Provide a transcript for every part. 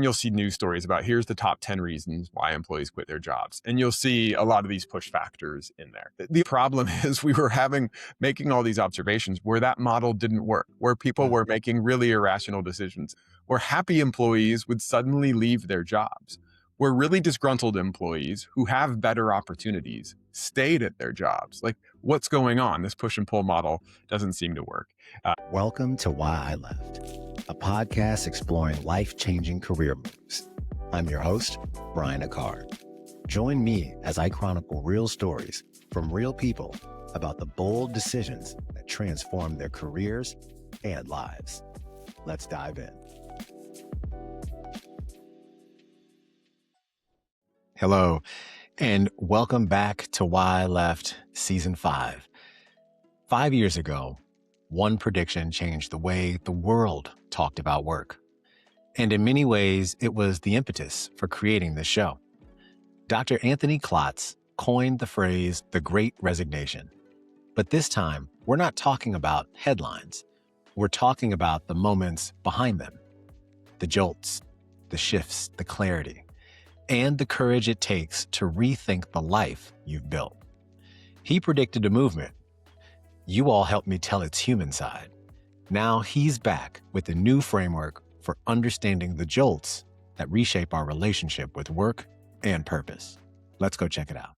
you'll see news stories about here's the top 10 reasons why employees quit their jobs. And you'll see a lot of these push factors in there. The problem is we were making all these observations where that model didn't work, where people were making really irrational decisions, where happy employees would suddenly leave their jobs, where really disgruntled employees who have better opportunities stayed at their jobs. Like, what's going on? This push and pull model doesn't seem to work. Welcome to Why I Left, a podcast exploring life-changing career moves. I'm your host, Brian Akar. Join me as I chronicle real stories from real people about the bold decisions that transform their careers and lives. Let's dive in. Hello, and welcome back to Why I Left Season 5. 5 years ago, one prediction changed the way the world talked about work. And in many ways, it was the impetus for creating this show. Dr. Anthony Klotz coined the phrase, the Great Resignation. But this time, we're not talking about headlines. We're talking about the moments behind them, the jolts, the shifts, the clarity, and the courage it takes to rethink the life you've built. He predicted a movement. You all helped me tell its human side. Now he's back with a new framework for understanding the jolts that reshape our relationship with work and purpose. Let's go check it out.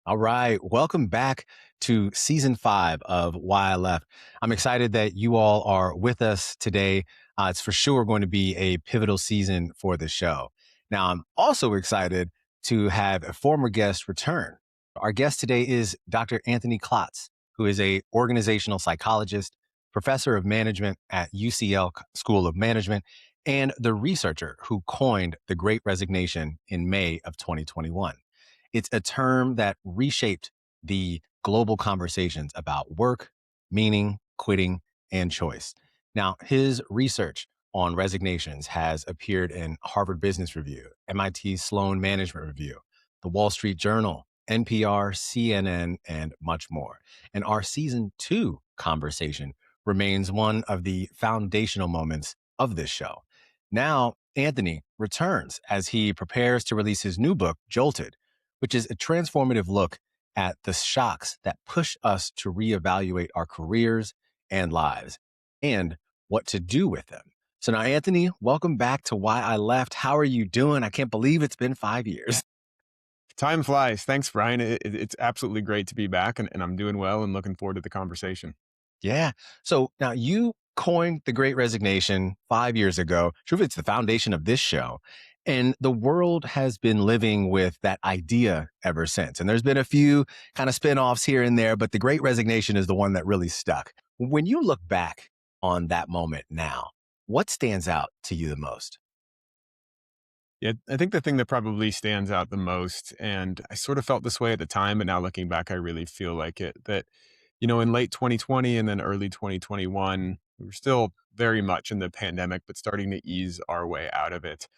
All right, welcome back to Season 5 of Why I Left. I'm excited that you all are with us today. It's for sure going to be a pivotal season for the show. Now, I'm also excited to have a former guest return. Our guest today is Dr. Anthony Klotz, who is an organizational psychologist, professor of management at UCL School of Management, and the researcher who coined the Great Resignation in May of 2021. It's a term that reshaped the global conversations about work, meaning, quitting, and choice. Now, his research on resignations has appeared in Harvard Business Review, MIT Sloan Management Review, the Wall Street Journal, NPR, CNN, and much more. And our Season 2 conversation remains one of the foundational moments of this show. Now, Anthony returns as he prepares to release his new book, Jolted, which is a transformative look at the shocks that push us to reevaluate our careers and lives and what to do with them. So now, Anthony, welcome back to Why I Left. How are you doing? I can't believe it's been 5 years. Time flies. Thanks, Brian. It's absolutely great to be back, and I'm doing well and looking forward to the conversation. Yeah. So now you coined the Great Resignation 5 years ago. Truly, it's the foundation of this show. And the world has been living with that idea ever since. And there's been a few kind of spin-offs here and there, but the Great Resignation is the one that really stuck. When you look back on that moment now, what stands out to you the most? Yeah, I think the thing that probably stands out the most, and I sort of felt this way at the time, but now looking back, I really feel like it, that, in late 2020 and then early 2021, we were still very much in the pandemic, but starting to ease our way out of it.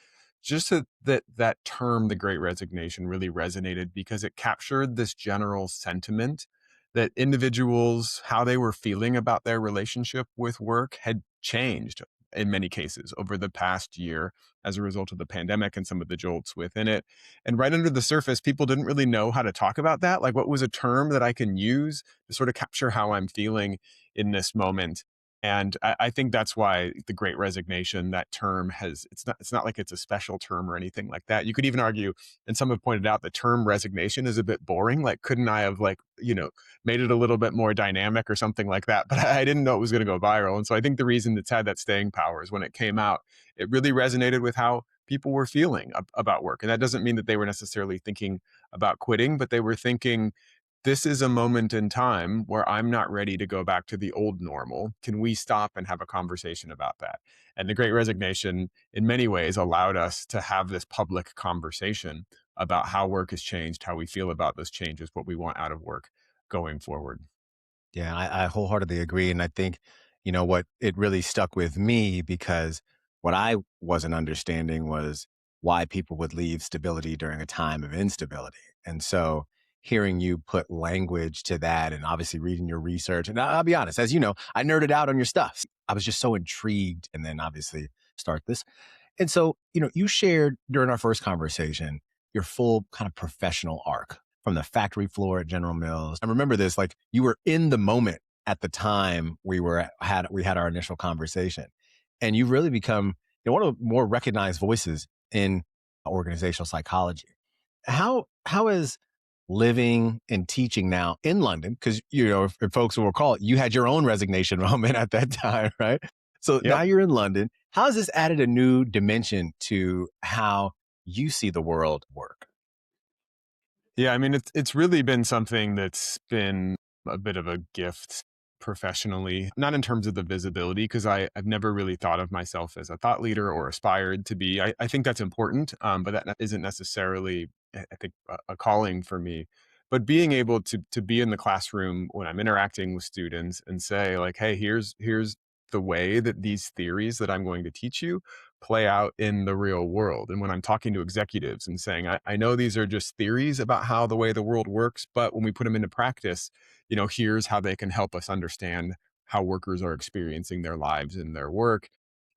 Just that term, the Great Resignation, really resonated because it captured this general sentiment that individuals, how they were feeling about their relationship with work had changed in many cases over the past year as a result of the pandemic and some of the jolts within it. And right under the surface, people didn't really know how to talk about that. Like, what was a term that I can use to sort of capture how I'm feeling in this moment? And I think that's why the Great Resignation, that term it's not like it's a special term or anything like that. You could even argue, and some have pointed out, the term resignation is a bit boring. Like, couldn't I have made it a little bit more dynamic or something like that? But I didn't know it was going to go viral. And so I think the reason it's had that staying power is when it came out, it really resonated with how people were feeling about work. And that doesn't mean that they were necessarily thinking about quitting, but they were thinking, this is a moment in time where I'm not ready to go back to the old normal. Can we stop and have a conversation about that? And the Great Resignation, in many ways, allowed us to have this public conversation about how work has changed, how we feel about those changes, what we want out of work going forward. Yeah, I wholeheartedly agree. And I think, what it really stuck with me because what I wasn't understanding was why people would leave stability during a time of instability. And so hearing you put language to that and obviously reading your research, and I'll be honest, as you know, I nerded out on your stuff. I was just so intrigued and then obviously start this. And so, you shared during our first conversation your full kind of professional arc from the factory floor at General Mills. I remember this, like you were in the moment at the time we had our initial conversation. And you've really become one of the more recognized voices in organizational psychology. How is living and teaching now in London? Because if folks will recall, you had your own resignation moment at that time, right? So now Yep. you're in London. How has this added a new dimension to how you see the world work? Yeah, I mean, it's really been something that's been a bit of a gift professionally, not in terms of the visibility, because I've never really thought of myself as a thought leader or aspired to be. I think that's important, but that isn't necessarily, I think, a calling for me. But being able to be in the classroom when I'm interacting with students and say like, hey, here's the way that these theories that I'm going to teach you play out in the real world. And when I'm talking to executives and saying, I know these are just theories about how the way the world works, but when we put them into practice, here's how they can help us understand how workers are experiencing their lives and their work.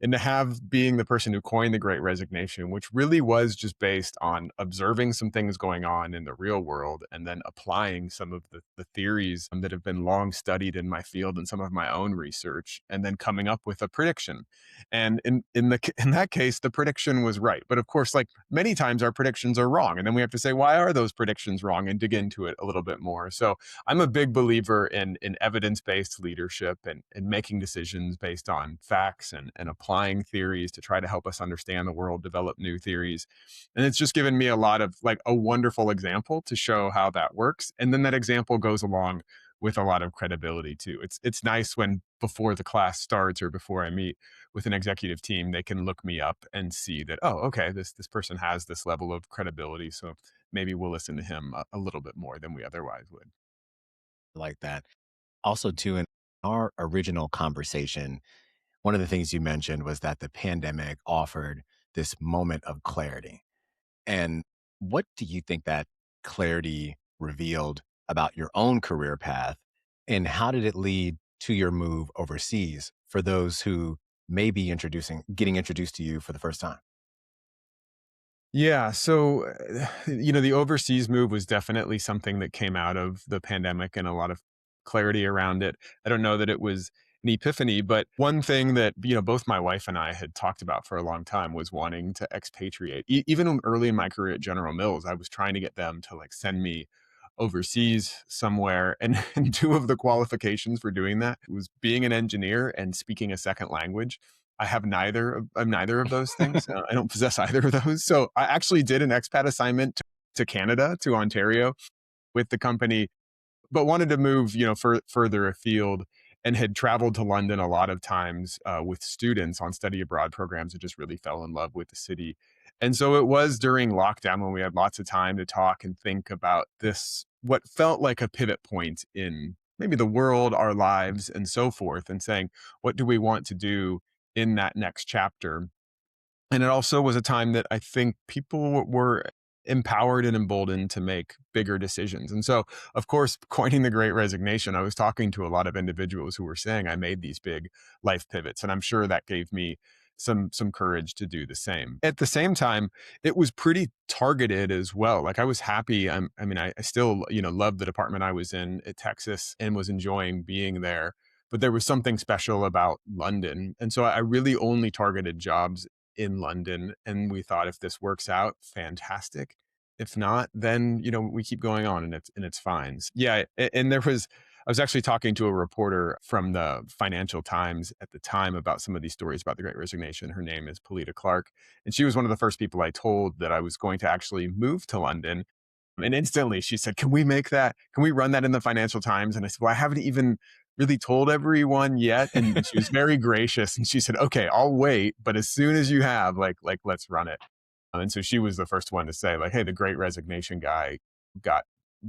And to have being the person who coined the Great Resignation, which really was just based on observing some things going on in the real world and then applying some of the theories that have been long studied in my field and some of my own research, and then coming up with a prediction. And in that case, the prediction was right. But of course, like many times, our predictions are wrong, and then we have to say why are those predictions wrong and dig into it a little bit more. So I'm a big believer in evidence based leadership and making decisions based on facts and applying theories to try to help us understand the world, develop new theories. And it's just given me a lot of like a wonderful example to show how that works. And then that example goes along with a lot of credibility too. It's nice when before the class starts or before I meet with an executive team, they can look me up and see that, oh, okay, this person has this level of credibility. So maybe we'll listen to him a little bit more than we otherwise would. Like that. Also, too, in our original conversation, one of the things you mentioned was that the pandemic offered this moment of clarity. And what do you think that clarity revealed about your own career path? And how did it lead to your move overseas for those who may be getting introduced to you for the first time? Yeah. So, the overseas move was definitely something that came out of the pandemic and a lot of clarity around it. I don't know that it was an epiphany, but one thing that, both my wife and I had talked about for a long time was wanting to expatriate. Even early in my career at General Mills, I was trying to get them to like send me overseas somewhere. And two of the qualifications for doing that was being an engineer and speaking a second language. I'm neither of those things. I don't possess either of those. So I actually did an expat assignment to Canada, to Ontario, with the company, but wanted to move, further afield, and had traveled to London a lot of times with students on study abroad programs and just really fell in love with the city. And so it was during lockdown when we had lots of time to talk and think about this, what felt like a pivot point in maybe the world, our lives, and so forth, and saying, what do we want to do in that next chapter? And it also was a time that I think people were empowered and emboldened to make bigger decisions. And so, of course, coining the Great Resignation, I was talking to a lot of individuals who were saying I made these big life pivots, and I'm sure that gave me some courage to do the same. At the same time, it was pretty targeted as well. Like I was happy. I still loved the department I was in at Texas and was enjoying being there. But there was something special about London, and so I really only targeted jobs in London. And we thought if this works out, fantastic. If not, then we keep going on and it's fine. Yeah, and I was actually talking to a reporter from the Financial Times at the time about some of these stories about the Great Resignation. Her name is Polita Clark, and she was one of the first people I told that I was going to actually move to London. And instantly she said, can we make that? Can we run that in the Financial Times? And I said, well, I haven't even really told everyone yet. And she was very gracious. And she said, okay, I'll wait. But as soon as you have, let's run it. And so she was the first one to say, like, hey, the Great Resignation guy got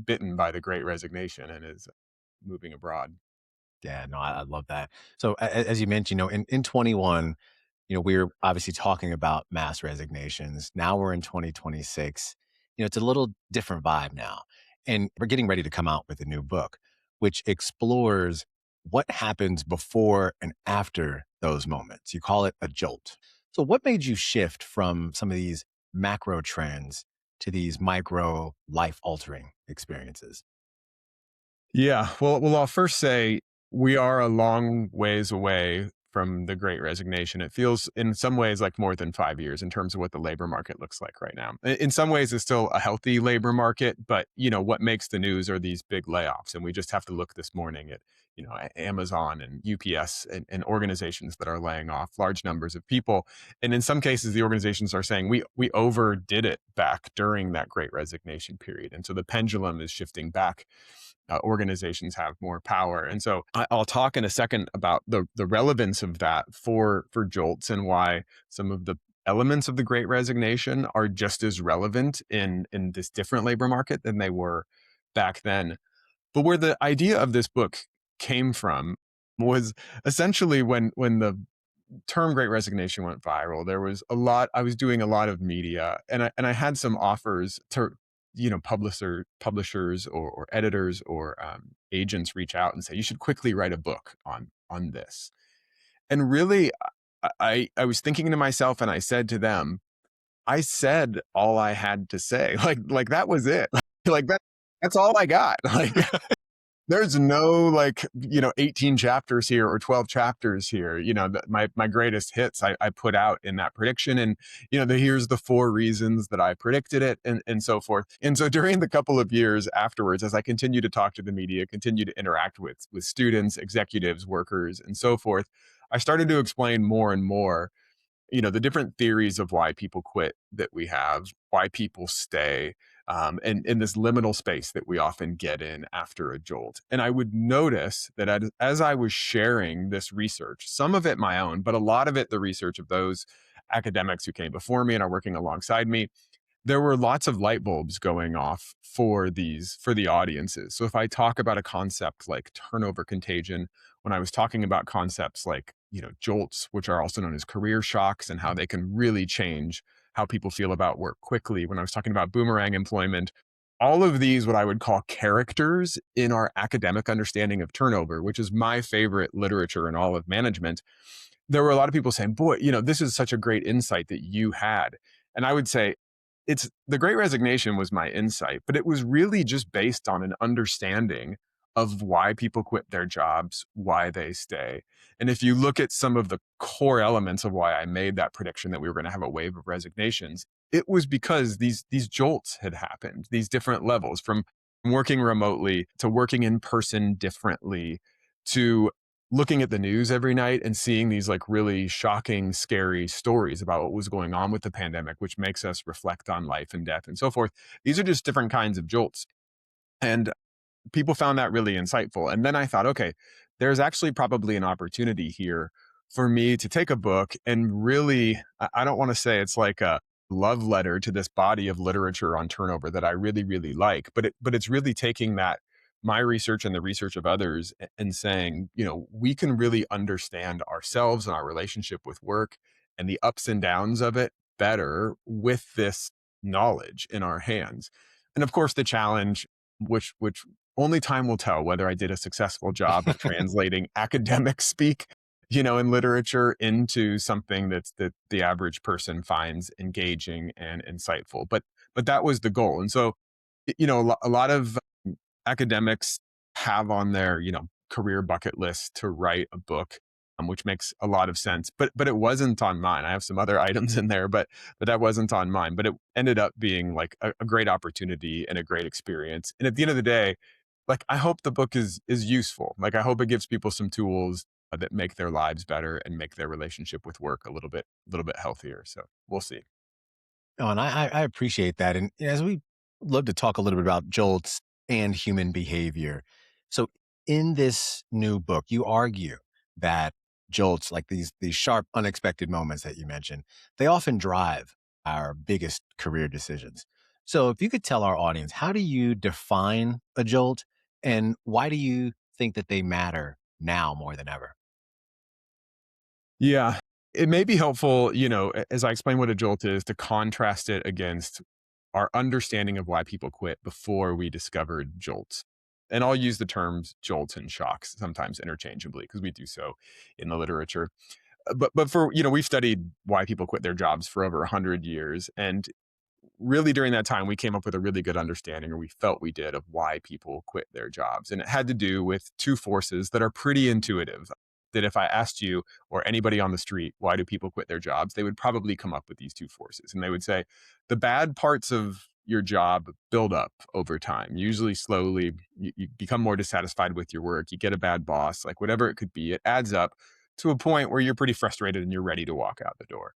bitten by the Great Resignation and is moving abroad. Yeah, no, I love that. So, as you mentioned, in 21, we're obviously talking about mass resignations. Now we're in 2026. It's a little different vibe now. And we're getting ready to come out with a new book, which explores what happens before and after those moments. You call it a jolt. So, what made you shift from some of these macro trends to these micro life altering experiences? Yeah. Well, I'll first say we are a long ways away from the Great Resignation. It feels in some ways like more than 5 years in terms of what the labor market looks like right now. In some ways, it's still a healthy labor market, but what makes the news are these big layoffs, and we just have to look this morning at Amazon and UPS and organizations that are laying off large numbers of people. And in some cases, the organizations are saying we overdid it back during that Great Resignation period, and so the pendulum is shifting back. Organizations have more power. And so I'll talk in a second about the relevance of that for jolts and why some of the elements of the Great Resignation are just as relevant in this different labor market than they were back then. But where the idea of this book came from was essentially when the term Great Resignation went viral. There was a lot. I was doing a lot of media, and I had some offers to publishers or editors or agents reach out and say you should quickly write a book on this. And really, I was thinking to myself, and I said to them, I said all I had to say. Like that was it. Like that's all I got. Like there's no 18 chapters here or 12 chapters here. My greatest hits I put out in that prediction. And, here's the 4 reasons that I predicted it and so forth. And so during the couple of years afterwards, as I continue to talk to the media, continue to interact with students, executives, workers, and so forth, I started to explain more and more the different theories of why people quit that we have, why people stay, and in this liminal space that we often get in after a jolt. And I would notice that as I was sharing this research, some of it my own, but a lot of it the research of those academics who came before me and are working alongside me, there were lots of light bulbs going off for the audiences. So if I talk about a concept like turnover contagion, when I was talking about concepts like, jolts, which are also known as career shocks and how they can really change how people feel about work quickly, when I was talking about boomerang employment, all of these what I would call characters in our academic understanding of turnover, which is my favorite literature in all of management, there were a lot of people saying, boy, this is such a great insight that you had. And I would say, it's the Great Resignation was my insight, but it was really just based on an understanding of why people quit their jobs, why they stay. And if you look at some of the core elements of why I made that prediction that we were going to have a wave of resignations, it was because these jolts had happened, these different levels from working remotely to working in person differently to looking at the news every night and seeing these like really shocking, scary stories about what was going on with the pandemic, which makes us reflect on life and death and so forth. These are just different kinds of jolts. And people found that really insightful. And then I thought, okay, there's actually probably an opportunity here for me to take a book and really, I don't want to say it's like a love letter to this body of literature on turnover that I really, really like, but it's really taking that my research and the research of others and saying, we can really understand ourselves and our relationship with work and the ups and downs of it better with this knowledge in our hands. And of course, the challenge, which only time will tell whether I did a successful job of translating academic speak, in literature into something that the average person finds engaging and insightful. But that was the goal. And so, a lot of academics have on their, career bucket list to write a book, which makes a lot of sense. But it wasn't on mine. I have some other items in there, but that wasn't on mine. But it ended up being like a great opportunity and a great experience. And at the end of the day, like I hope the book is useful. Like I hope it gives people some tools that make their lives better and make their relationship with work a little bit healthier. So we'll see. Oh, and I appreciate that. And as we love to talk a little bit about jolts and human behavior. So in this new book, you argue that jolts, like these sharp, unexpected moments that you mentioned, they often drive our biggest career decisions. So if you could tell our audience, how do you define a jolt and why do you think that they matter now more than ever? Yeah. It may be helpful, as I explain what a jolt is, to contrast it against our understanding of why people quit before we discovered jolts. And I'll use the terms jolts and shocks sometimes interchangeably because we do so in the literature. But for, we've studied why people quit their jobs for over 100 years, and really during that time we came up with a really good understanding, or we felt we did, of why people quit their jobs. And it had to do with two forces that are pretty intuitive, that if I asked you or anybody on the street why do people quit their jobs, they would probably come up with these two forces. And they would say the bad parts of your job build up over time, usually slowly. You become more dissatisfied with your work, you get a bad boss, like whatever it could be, it adds up to a point where you're pretty frustrated and you're ready to walk out the door.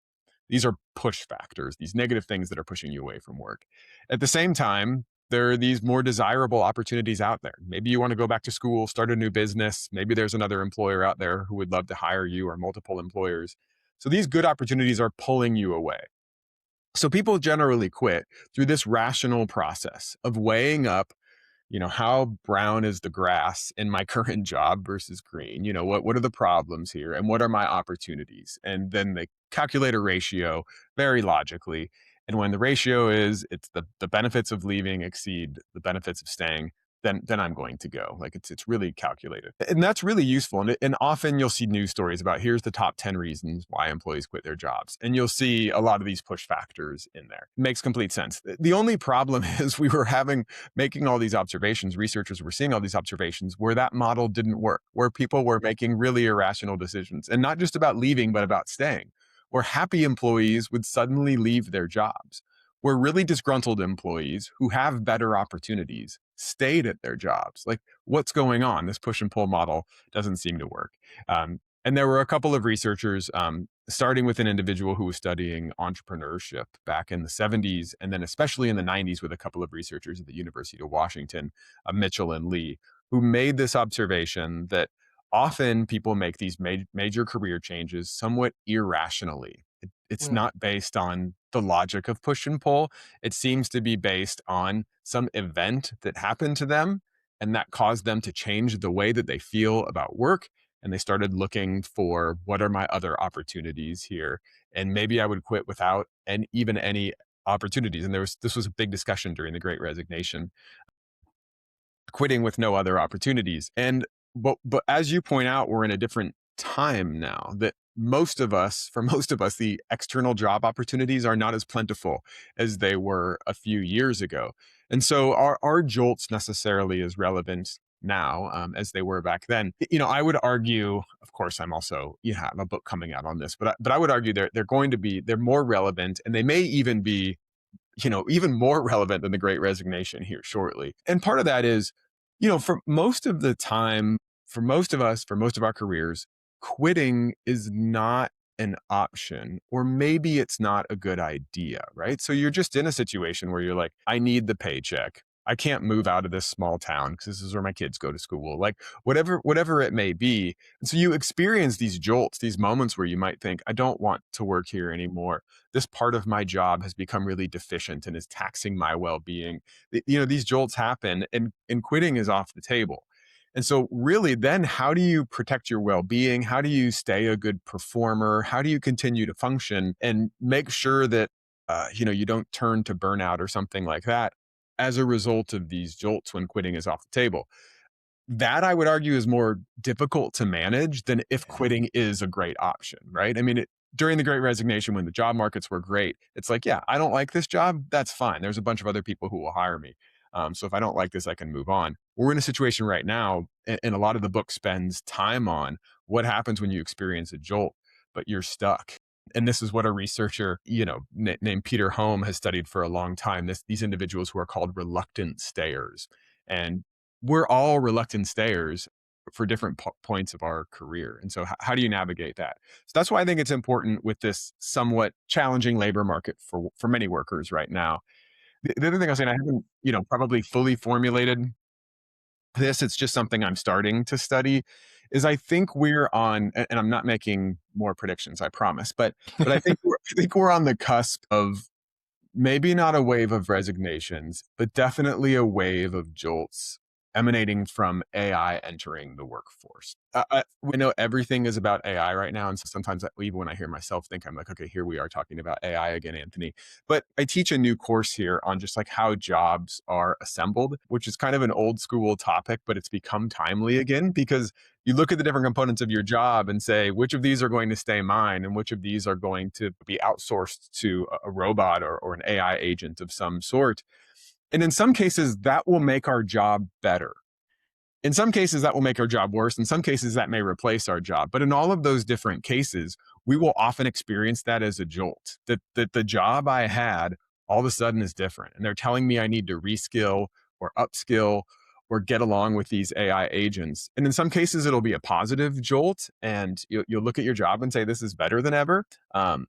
These are push factors, these negative things that are pushing you away from work. At the same time, there are these more desirable opportunities out there. Maybe you want to go back to school, start a new business. Maybe there's another employer out there who would love to hire you, or multiple employers. So these good opportunities are pulling you away. So people generally quit through this rational process of weighing up, how brown is the grass in my current job versus green? What are the problems here and what are my opportunities? And then they calculate a ratio very logically. And when the ratio is, it's the benefits of leaving exceed the benefits of staying, then I'm going to go. Like it's really calculated. And that's really useful. And often you'll see news stories about, here's the top 10 reasons why employees quit their jobs. And you'll see a lot of these push factors in there. It makes complete sense. The only problem is we were making all these observations, researchers were seeing all these observations where that model didn't work, where people were making really irrational decisions, and not just about leaving, but about staying, where happy employees would suddenly leave their jobs, where really disgruntled employees who have better opportunities stayed at their jobs. Like, what's going on? This push and pull model doesn't seem to work. And there were a couple of researchers, starting with an individual who was studying entrepreneurship back in the 70s, and then especially in the 90s with a couple of researchers at the University of Washington, Mitchell and Lee, who made this observation that often people make these major career changes somewhat irrationally. It's Mm. not based on the logic of push and pull. It seems to be based on some event that happened to them, and that caused them to change the way that they feel about work. And they started looking for, what are my other opportunities here? And maybe I would quit without even any opportunities. And this was a big discussion during the Great Resignation, quitting with no other opportunities. And but as you point out, we're in a different time now, that for most of us, the external job opportunities are not as plentiful as they were a few years ago. And so our jolts necessarily as relevant now, as they were back then. I would argue, of course, I have a book coming out on this, but I would argue they're more relevant, and they may even be, even more relevant than the Great Resignation here shortly. And part of that is, for most of the time, for most of us, for most of our careers, quitting is not an option, or maybe it's not a good idea, right? So you're just in a situation where you're like, I need the paycheck. I can't move out of this small town because this is where my kids go to school. Like whatever it may be. And so you experience these jolts, these moments where you might think, I don't want to work here anymore. This part of my job has become really deficient and is taxing my well-being. These jolts happen, and quitting is off the table. And so really then, how do you protect your well-being? How do you stay a good performer? How do you continue to function and make sure that you don't turn to burnout or something like that as a result of these jolts when quitting is off the table? That, I would argue, is more difficult to manage than if Yeah. quitting is a great option, right? I mean, during the Great Resignation, when the job markets were great, it's like, yeah, I don't like this job. That's fine. There's a bunch of other people who will hire me. So if I don't like this, I can move on. We're in a situation right now, and a lot of the book spends time on what happens when you experience a jolt, but you're stuck. And this is what a researcher, named Peter Home, has studied for a long time. These individuals who are called reluctant stayers, and we're all reluctant stayers for different points of our career. And so, how do you navigate that? So that's why I think it's important with this somewhat challenging labor market for many workers right now. The other thing I was saying, I haven't, probably fully formulated this. It's just something I'm starting to study. Is I think we're on, and I'm not making more predictions, I promise, but I think we're on the cusp of maybe not a wave of resignations, but definitely a wave of jolts emanating from AI entering the workforce. We know everything is about AI right now. And so sometimes, even when I hear myself think, I'm like, okay, here we are talking about AI again, Anthony. But I teach a new course here on just like how jobs are assembled, which is kind of an old school topic, but it's become timely again because you look at the different components of your job and say, which of these are going to stay mine and which of these are going to be outsourced to a robot or an AI agent of some sort. And in some cases, that will make our job better. In some cases, that will make our job worse. In some cases, that may replace our job. But in all of those different cases, we will often experience that as a jolt, that the job I had all of a sudden is different. And they're telling me I need to reskill or upskill or get along with these AI agents. And in some cases, it'll be a positive jolt. And you'll look at your job and say, this is better than ever. I'm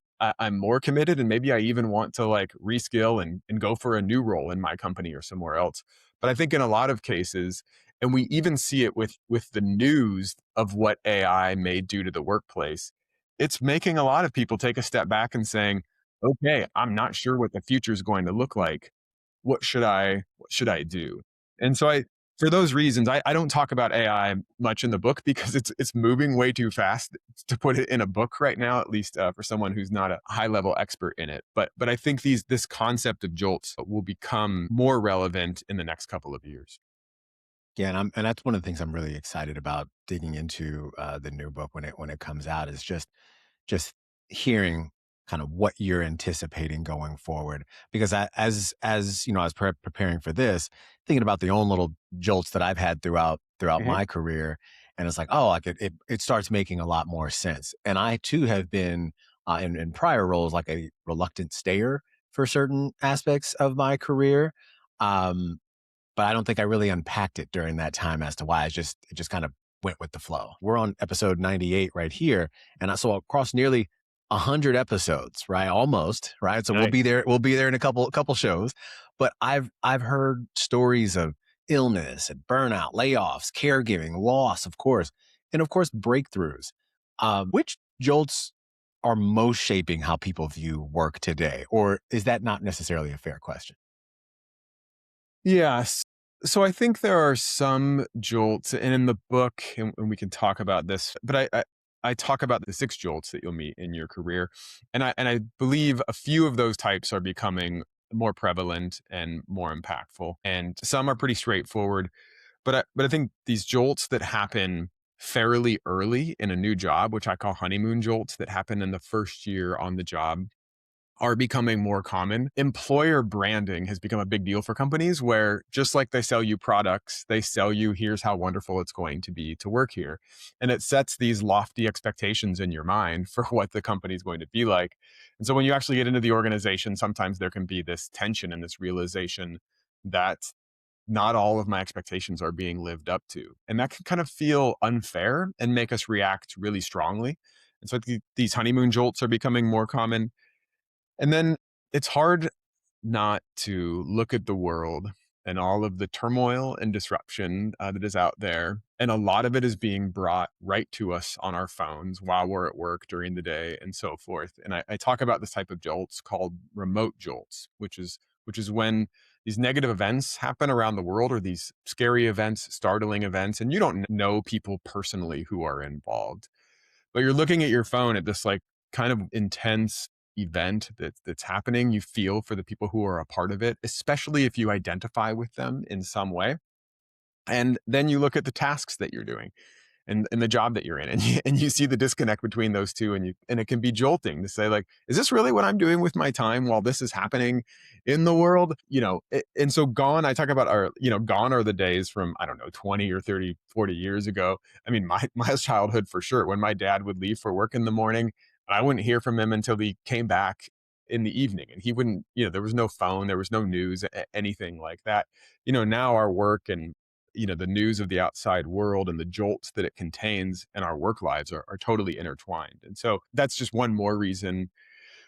more committed. And maybe I even want to like reskill and go for a new role in my company or somewhere else. But I think in a lot of cases, and we even see it with the news of what AI may do to the workplace, it's making a lot of people take a step back and saying, okay, I'm not sure what the future is going to look like. What should I do? And so for those reasons, I don't talk about AI much in the book because it's moving way too fast to put it in a book right now, at least for someone who's not a high level expert in it. But I think this concept of jolts will become more relevant in the next couple of years. Yeah, and that's one of the things I'm really excited about digging into the new book when it comes out is just hearing kind of what you're anticipating going forward. Because as you know, I was preparing for this, thinking about the own little jolts that I've had throughout Mhm. my career, and it's like, oh, like it starts making a lot more sense. And I too have been in prior roles like a reluctant stayer for certain aspects of my career. Um, but I don't think I really unpacked it during that time as to why it just kind of went with the flow. We're on episode 98 right here, and I saw across nearly 100 episodes, right? Almost, right? So Nice. we'll be there in a couple shows, but I've heard stories of illness and burnout, layoffs, caregiving, loss, of course, and of course breakthroughs. Which jolts are most shaping how people view work today, or is that not necessarily a fair question? Yes. So I think there are some jolts, and in the book, and we can talk about this, but I talk about the six jolts that you'll meet in your career, and I believe a few of those types are becoming more prevalent and more impactful, and some are pretty straightforward. But I think these jolts that happen fairly early in a new job, which I call honeymoon jolts, that happen in the first year on the job, are becoming more common. Employer branding has become a big deal for companies where just like they sell you products, they sell you here's how wonderful it's going to be to work here. And it sets these lofty expectations in your mind for what the company is going to be like. And so when you actually get into the organization, sometimes there can be this tension and this realization that not all of my expectations are being lived up to. And that can kind of feel unfair and make us react really strongly. And so these honeymoon jolts are becoming more common. And then it's hard not to look at the world and all of the turmoil and disruption that is out there. And a lot of it is being brought right to us on our phones while we're at work during the day and so forth. And I talk about this type of jolts called remote jolts, which is when these negative events happen around the world or these scary events, startling events, and you don't know people personally who are involved, but you're looking at your phone at this like kind of intense event that's happening. You feel for the people who are a part of it, especially if you identify with them in some way. And then you look at the tasks that you're doing and the job that you're in, and you see the disconnect between those two, and it can be jolting to say like, is this really what I'm doing with my time while this is happening in the world? And so gone, I talk about gone are the days from, I don't know, 20 or 30, 40 years ago. I mean, my childhood for sure, when my dad would leave for work in the morning, I wouldn't hear from him until he came back in the evening, and he wouldn't, there was no phone, there was no news, anything like that. Now our work and the news of the outside world and the jolts that it contains and our work lives are totally intertwined. And so that's just one more reason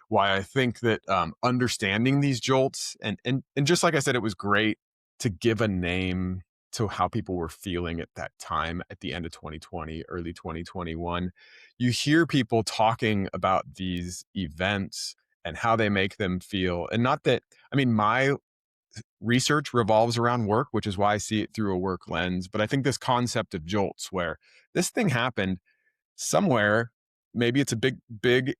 why I think that understanding these jolts and just like I said, it was great to give a name to how people were feeling at that time at the end of 2020, early 2021. You hear people talking about these events and how they make them feel. And not that, I mean, my research revolves around work, which is why I see it through a work lens. But I think this concept of jolts, where this thing happened somewhere, maybe it's a big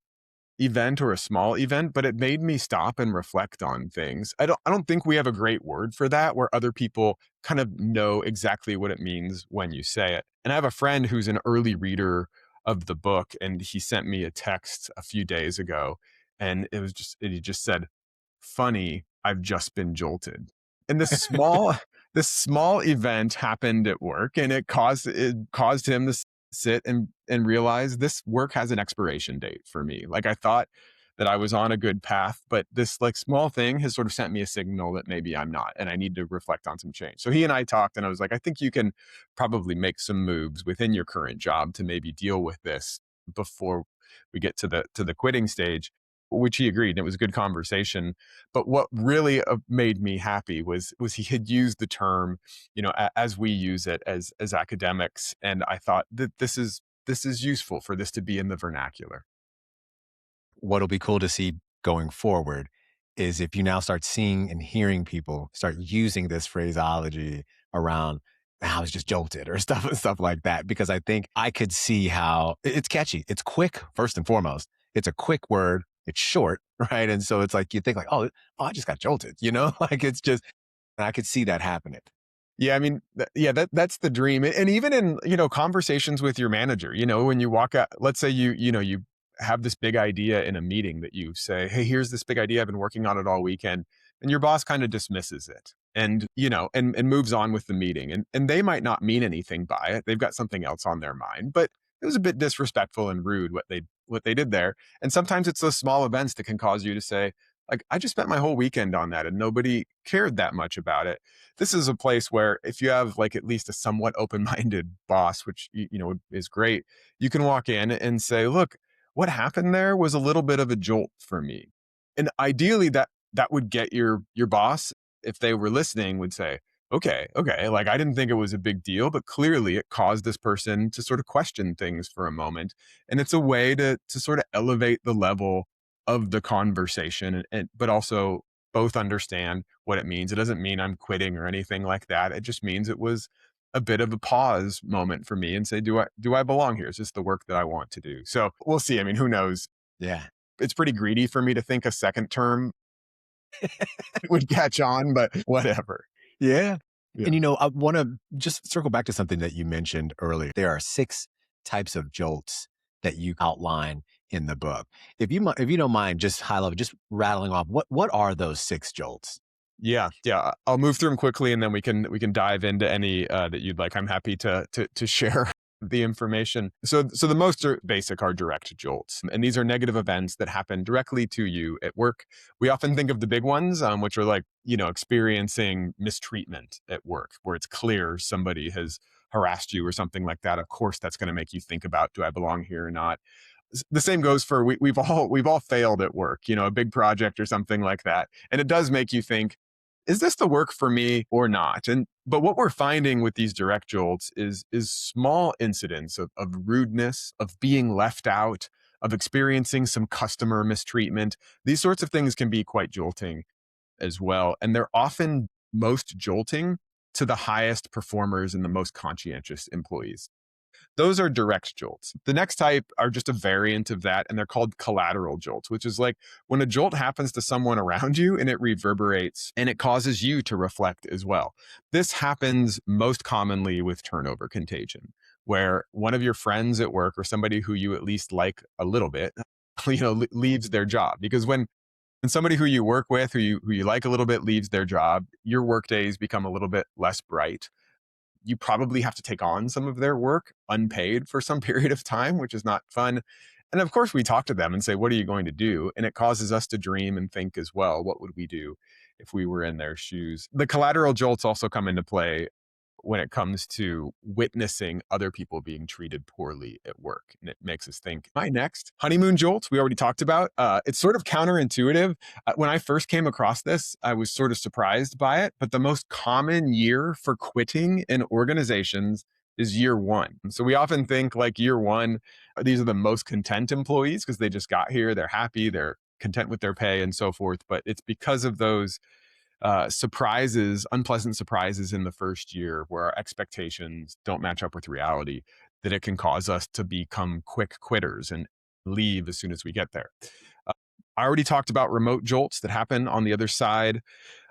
event or a small event, but it made me stop and reflect on things. I don't think we have a great word for that where other people kind of know exactly what it means when you say it. And I have a friend who's an early reader of the book, and he sent me a text a few days ago, and he just said, "Funny, I've just been jolted." And this small event happened at work, and it caused him to sit and realize this work has an expiration date for me. Like, I thought that I was on a good path, but this like small thing has sort of sent me a signal that maybe I'm not, and I need to reflect on some change. So he and I talked, and I was like, I think you can probably make some moves within your current job to maybe deal with this before we get to the quitting stage, which he agreed. And it was a good conversation. But what really made me happy was he had used the term, as we use it as academics, and I thought that this is useful for this to be in the vernacular. What'll be cool to see going forward is if you now start seeing and hearing people start using this phraseology around, "I was just jolted," or stuff like that, because I think I could see how it's catchy. It's quick, first and foremost. It's a quick word. It's short, right? And so it's like you think like, oh, I just got jolted, like it's just, and I could see that happening. Yeah, I mean, yeah, that's the dream. And even in, conversations with your manager, when you walk out, let's say you have this big idea in a meeting that you say, "Hey, here's this big idea. I've been working on it all weekend." And your boss kind of dismisses it and, and moves on with the meeting. And they might not mean anything by it. They've got something else on their mind, but it was a bit disrespectful and rude what they did there. And sometimes it's those small events that can cause you to say, like, I just spent my whole weekend on that and nobody cared that much about it. This is a place where if you have like at least a somewhat open-minded boss, which is great, you can walk in and say, "Look, what happened there was a little bit of a jolt for me." And ideally that would get your boss, if they were listening, would say, "Okay, like I didn't think it was a big deal, but clearly it caused this person to sort of question things for a moment." And it's a way to sort of elevate the level of the conversation, but also both understand what it means. It doesn't mean I'm quitting or anything like that. It just means it was a bit of a pause moment for me and say, do I belong here? Is this the work that I want to do? So we'll see. I mean, who knows? Yeah. It's pretty greedy for me to think a second term would catch on, but whatever. Yeah. Yeah. And I want to just circle back to something that you mentioned earlier. There are six types of jolts that you outline in the book. If you don't mind, just high level, just rattling off what are those six jolts? Yeah. I'll move through them quickly, and then we can dive into any that you'd like. I'm happy to share the information. So the most basic are direct jolts, and these are negative events that happen directly to you at work. We often think of the big ones, which are like experiencing mistreatment at work, where it's clear somebody has harassed you or something like that. Of course, that's going to make you think about, do I belong here or not? The same goes for we've all failed at work, a big project or something like that, and it does make you think, is this the work for me or not? And but what we're finding with these direct jolts is small incidents of rudeness, of being left out, of experiencing some customer mistreatment. These sorts of things can be quite jolting as well, and they're often most jolting to the highest performers and the most conscientious employees. Those are direct jolts. The next type are just a variant of that, and they're called collateral jolts, which is like when a jolt happens to someone around you and it reverberates and it causes you to reflect as well. This happens most commonly with turnover contagion, where one of your friends at work or somebody who you at least like a little bit, leaves their job. Because when somebody who you work with, who you like a little bit, leaves their job, your work days become a little bit less bright. You probably have to take on some of their work unpaid for some period of time, which is not fun. And of course, we talk to them and say, "What are you going to do?" And it causes us to dream and think as well, what would we do if we were in their shoes? The collateral jolts also come into play when it comes to witnessing other people being treated poorly at work. And it makes us think, my next honeymoon jolt, we already talked about. It's sort of counterintuitive. When I first came across this, I was sort of surprised by it. But the most common year for quitting in organizations is year one. So we often think like year one, these are the most content employees because they just got here, they're happy, they're content with their pay and so forth. But it's because of those surprises, unpleasant surprises in the first year where our expectations don't match up with reality, that it can cause us to become quick quitters. And leave as soon as we get there. Uh, I already talked about remote jolts that happen on the other side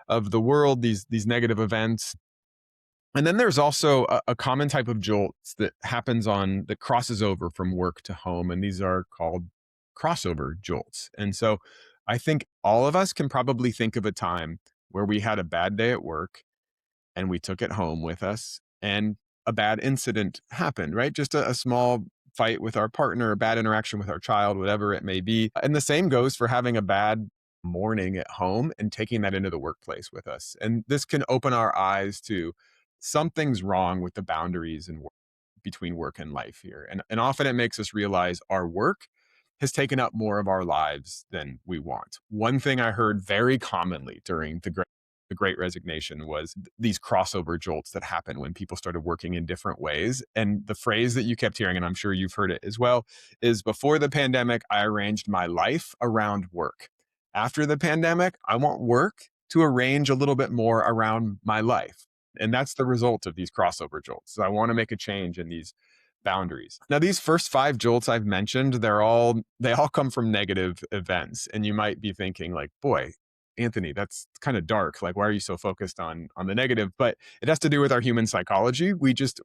of the world, these negative events. And then there's also a common type of jolts that happens on that crosses over from work to home, and these are called crossover jolts. And so I think all of us can probably think of a time where we had a bad day at work and we took it home with us and a bad incident happened, right? Just a small fight with our partner, a bad interaction with our child, whatever it may be. And the same goes for having a bad morning at home and taking that into the workplace with us. And this can open our eyes to something's wrong with the boundaries and between work and life here. And often it makes us realize our work has taken up more of our lives than we want. One thing I heard very commonly during the Great Resignation was these crossover jolts that happen when people started working in different ways. And the phrase that you kept hearing, and I'm sure you've heard it as well, is before the pandemic, I arranged my life around work. After the pandemic, I want work to arrange a little bit more around my life. And that's the result of these crossover jolts. So I want to make a change in these boundaries. Now, these first five jolts I've mentioned, they all come from negative events. And you might be thinking, like, boy, Anthony, that's kind of dark. Like, why are you so focused on the negative? But it has to do with our human psychology. We just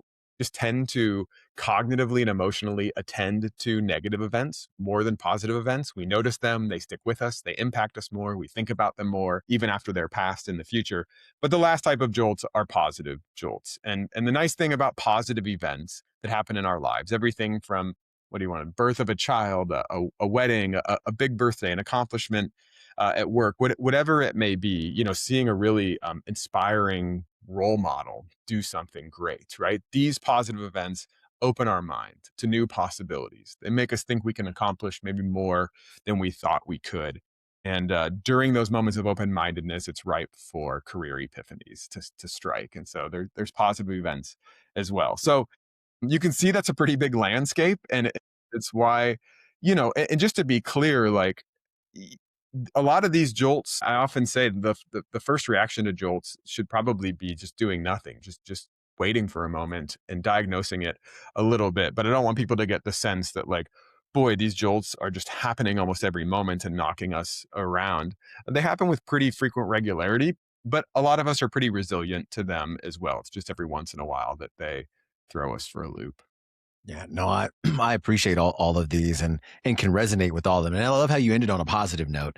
tend to cognitively and emotionally attend to negative events more than positive events. We notice them, they stick with us, they impact us more, we think about them more, even after they're past in the future. But the last type of jolts are positive jolts. And the nice thing about positive events that happen in our lives, everything from what do you want, a birth of a child, a wedding, a big birthday, an accomplishment at work, whatever it may be, seeing a really inspiring role model do something great, right? These positive events open our mind to new possibilities. They make us think we can accomplish maybe more than we thought we could. And during those moments of open mindedness, it's ripe for career epiphanies to strike. And so there's positive events as well. So you can see that's a pretty big landscape. And it's why, and just to be clear, like, a lot of these jolts, I often say the first reaction to jolts should probably be just doing nothing, just waiting for a moment and diagnosing it a little bit. But I don't want people to get the sense that, like, boy, these jolts are just happening almost every moment and knocking us around. They happen with pretty frequent regularity, but a lot of us are pretty resilient to them as well. It's just every once in a while that they throw us for a loop. Yeah, no, I I appreciate all of these and can resonate with all of them. And I love how you ended on a positive note.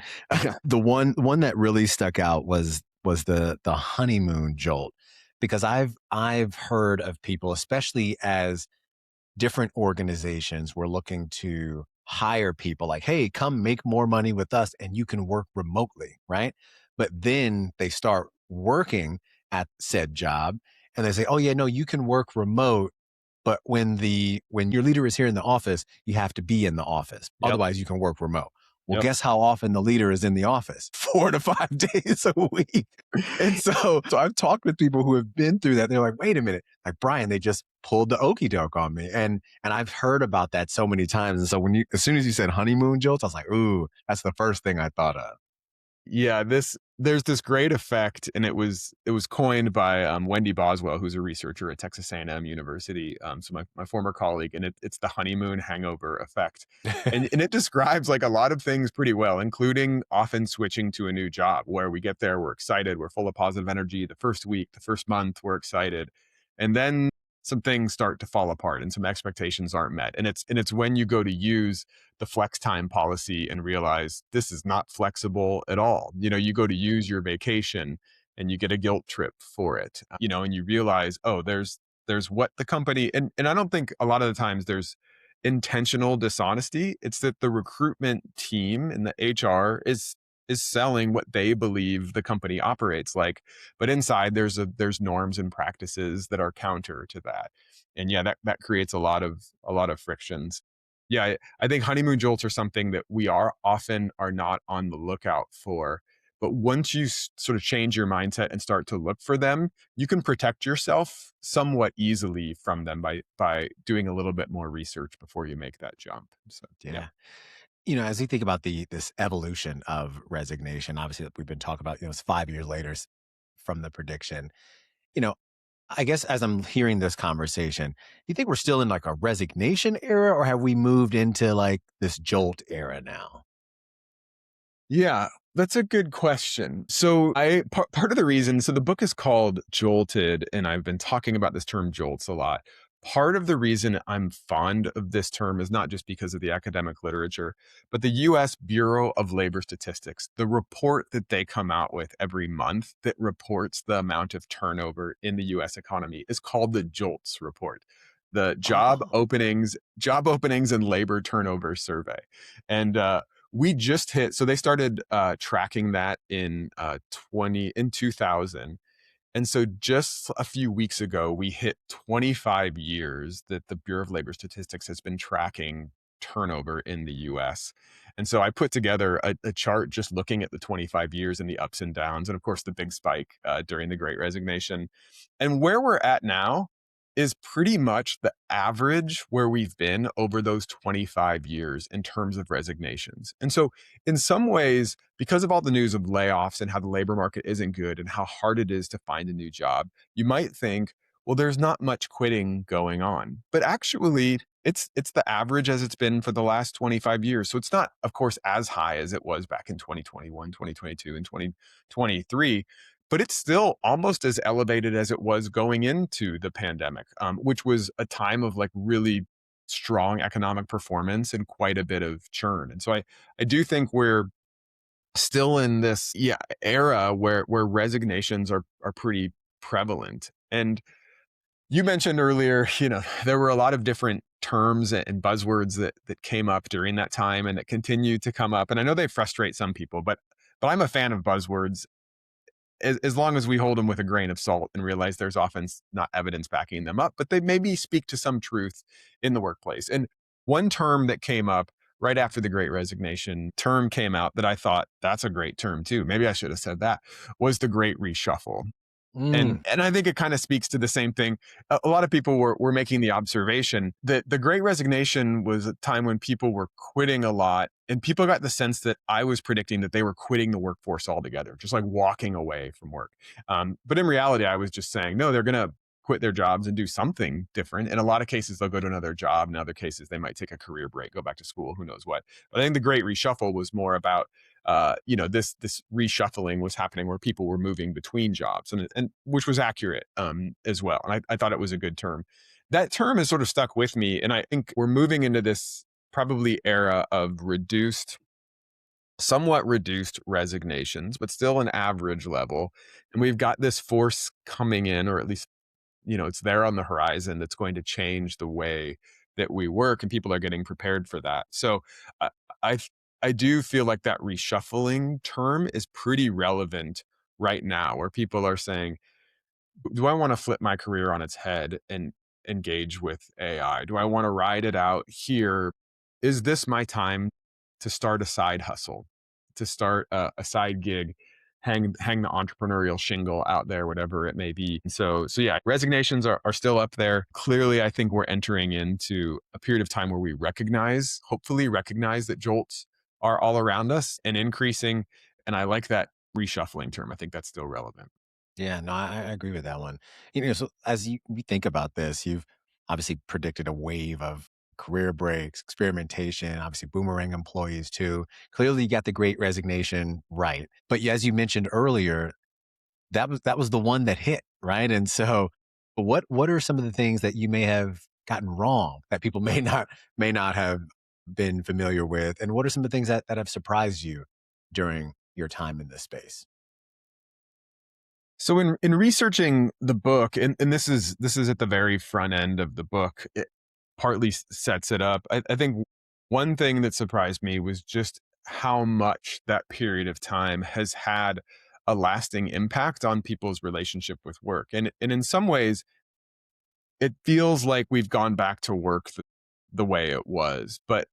The one that really stuck out was the honeymoon jolt because I've heard of people, especially as different organizations were looking to hire people like, hey, come make more money with us and you can work remotely, right? But then they start working at said job and they say, oh yeah, no, you can work remote, but when your leader is here in the office, you have to be in the office. Yep. Otherwise, you can work remote. Well, Yep. guess how often the leader is in the office? 4 to 5 days a week. And so I've talked with people who have been through that. They're like, wait a minute, like Brian, they just pulled the okey doke on me. And I've heard about that so many times. And so as soon as you said honeymoon jolts, I was like, ooh, that's the first thing I thought of. Yeah, there's this great effect, and it was coined by Wendy Boswell, who's a researcher at Texas A&M University. So my former colleague, and it's the honeymoon hangover effect, and it describes like a lot of things pretty well, including often switching to a new job where we get there, we're excited, we're full of positive energy. The first week, the first month, we're excited, and then some things start to fall apart and some expectations aren't met. And it's when you go to use the flex time policy and realize this is not flexible at all. You go to use your vacation and you get a guilt trip for it. And you realize, oh, there's what the company, and I don't think a lot of the times there's intentional dishonesty. It's that the recruitment team and the HR is selling what they believe the company operates like, but inside there's norms and practices that are counter to that. And yeah, that creates a lot of frictions. Yeah, I think honeymoon jolts are something that we are not on the lookout for. But once you sort of change your mindset and start to look for them, you can protect yourself somewhat easily from them by doing a little bit more research before you make that jump. So yeah. Yeah. As we think about this evolution of resignation, obviously that we've been talking about, it's 5 years later from the prediction. You know, I guess as I'm hearing this conversation, do you think we're still in like a resignation era or have we moved into like this jolt era now? Yeah, that's a good question. So part of the reason, so the book is called Jolted, and I've been talking about this term jolts a lot. Part of the reason I'm fond of this term is not just because of the academic literature, but the US Bureau of Labor Statistics, the report that they come out with every month that reports the amount of turnover in the US economy is called the JOLTS report. The Oh. job openings and labor turnover survey. And we just hit, so they started tracking that in 2000, and so just a few weeks ago we hit 25 years that the Bureau of Labor Statistics has been tracking turnover in the US. And so I put together a chart just looking at the 25 years and the ups and downs, and of course the big spike during the Great Resignation. And where we're at now is pretty much the average where we've been over those 25 years in terms of resignations. And so, in some ways, because of all the news of layoffs and how the labor market isn't good and how hard it is to find a new job, you might think, well, there's not much quitting going on. But actually, it's the average as it's been for the last 25 years. So it's not, of course, as high as it was back in 2021, 2022, and 2023, but it's still almost as elevated as it was going into the pandemic, which was a time of like really strong economic performance and quite a bit of churn. And so I do think we're still in this era where resignations are pretty prevalent. And you mentioned earlier, there were a lot of different terms and buzzwords that came up during that time and that continue to come up. And I know they frustrate some people, but I'm a fan of buzzwords as long as we hold them with a grain of salt and realize there's often not evidence backing them up, but they maybe speak to some truth in the workplace. And one term that came up right after the Great Resignation term came out that I thought that's a great term too. Maybe I should have said that was the Great Reshuffle. And Mm. and I think it kind of speaks to the same thing. A lot of people were making the observation that the Great Resignation was a time when people were quitting a lot, and people got the sense that I was predicting that they were quitting the workforce altogether, just like walking away from work. But in reality, I was just saying, no, they're going to quit their jobs and do something different. In a lot of cases, they'll go to another job. In other cases, they might take a career break, go back to school, who knows what. But I think the Great Reshuffle was more about this reshuffling was happening where people were moving between jobs, and which was accurate as well. And I thought it was a good term. That term has sort of stuck with me, and I think we're moving into this probably era of somewhat reduced resignations, but still an average level. And we've got this force coming in, or at least it's there on the horizon that's going to change the way that we work, and people are getting prepared for that. So I I, I do feel like that reshuffling term is pretty relevant right now, where people are saying, do I want to flip my career on its head and engage with AI? Do I want to ride it out here? Is this my time to start a side hustle, to start a side gig, hang the entrepreneurial shingle out there, whatever it may be? So yeah, resignations are still up there. Clearly, I think we're entering into a period of time where we hopefully recognize that jolts are all around us and increasing. And I like that reshuffling term. I think that's still relevant. Yeah, no, I agree with that one. So as we think about this, you've obviously predicted a wave of career breaks, experimentation, obviously boomerang employees too. Clearly, you got the Great Resignation right, but yeah, as you mentioned earlier, that was the one that hit right. And so, what are some of the things that you may have gotten wrong that people may not have been familiar with, and what are some of the things that have surprised you during your time in this space? So in researching the book, and this is at the very front end of the book, it partly sets it up. I think one thing that surprised me was just how much that period of time has had a lasting impact on people's relationship with work. And in some ways, it feels like we've gone back to work the way it was, but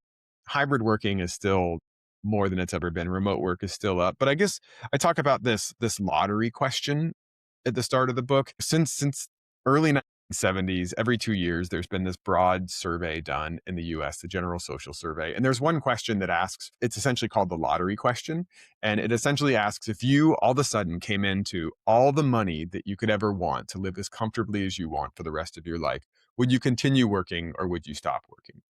hybrid working is still more than it's ever been. Remote work is still up. But I guess I talk about this lottery question at the start of the book. Since early 70s, every 2 years, there's been this broad survey done in the US, the General Social Survey. And there's one question that asks, it's essentially called the lottery question. And it essentially asks if you all of a sudden came into all the money that you could ever want to live as comfortably as you want for the rest of your life, would you continue working or would you stop working?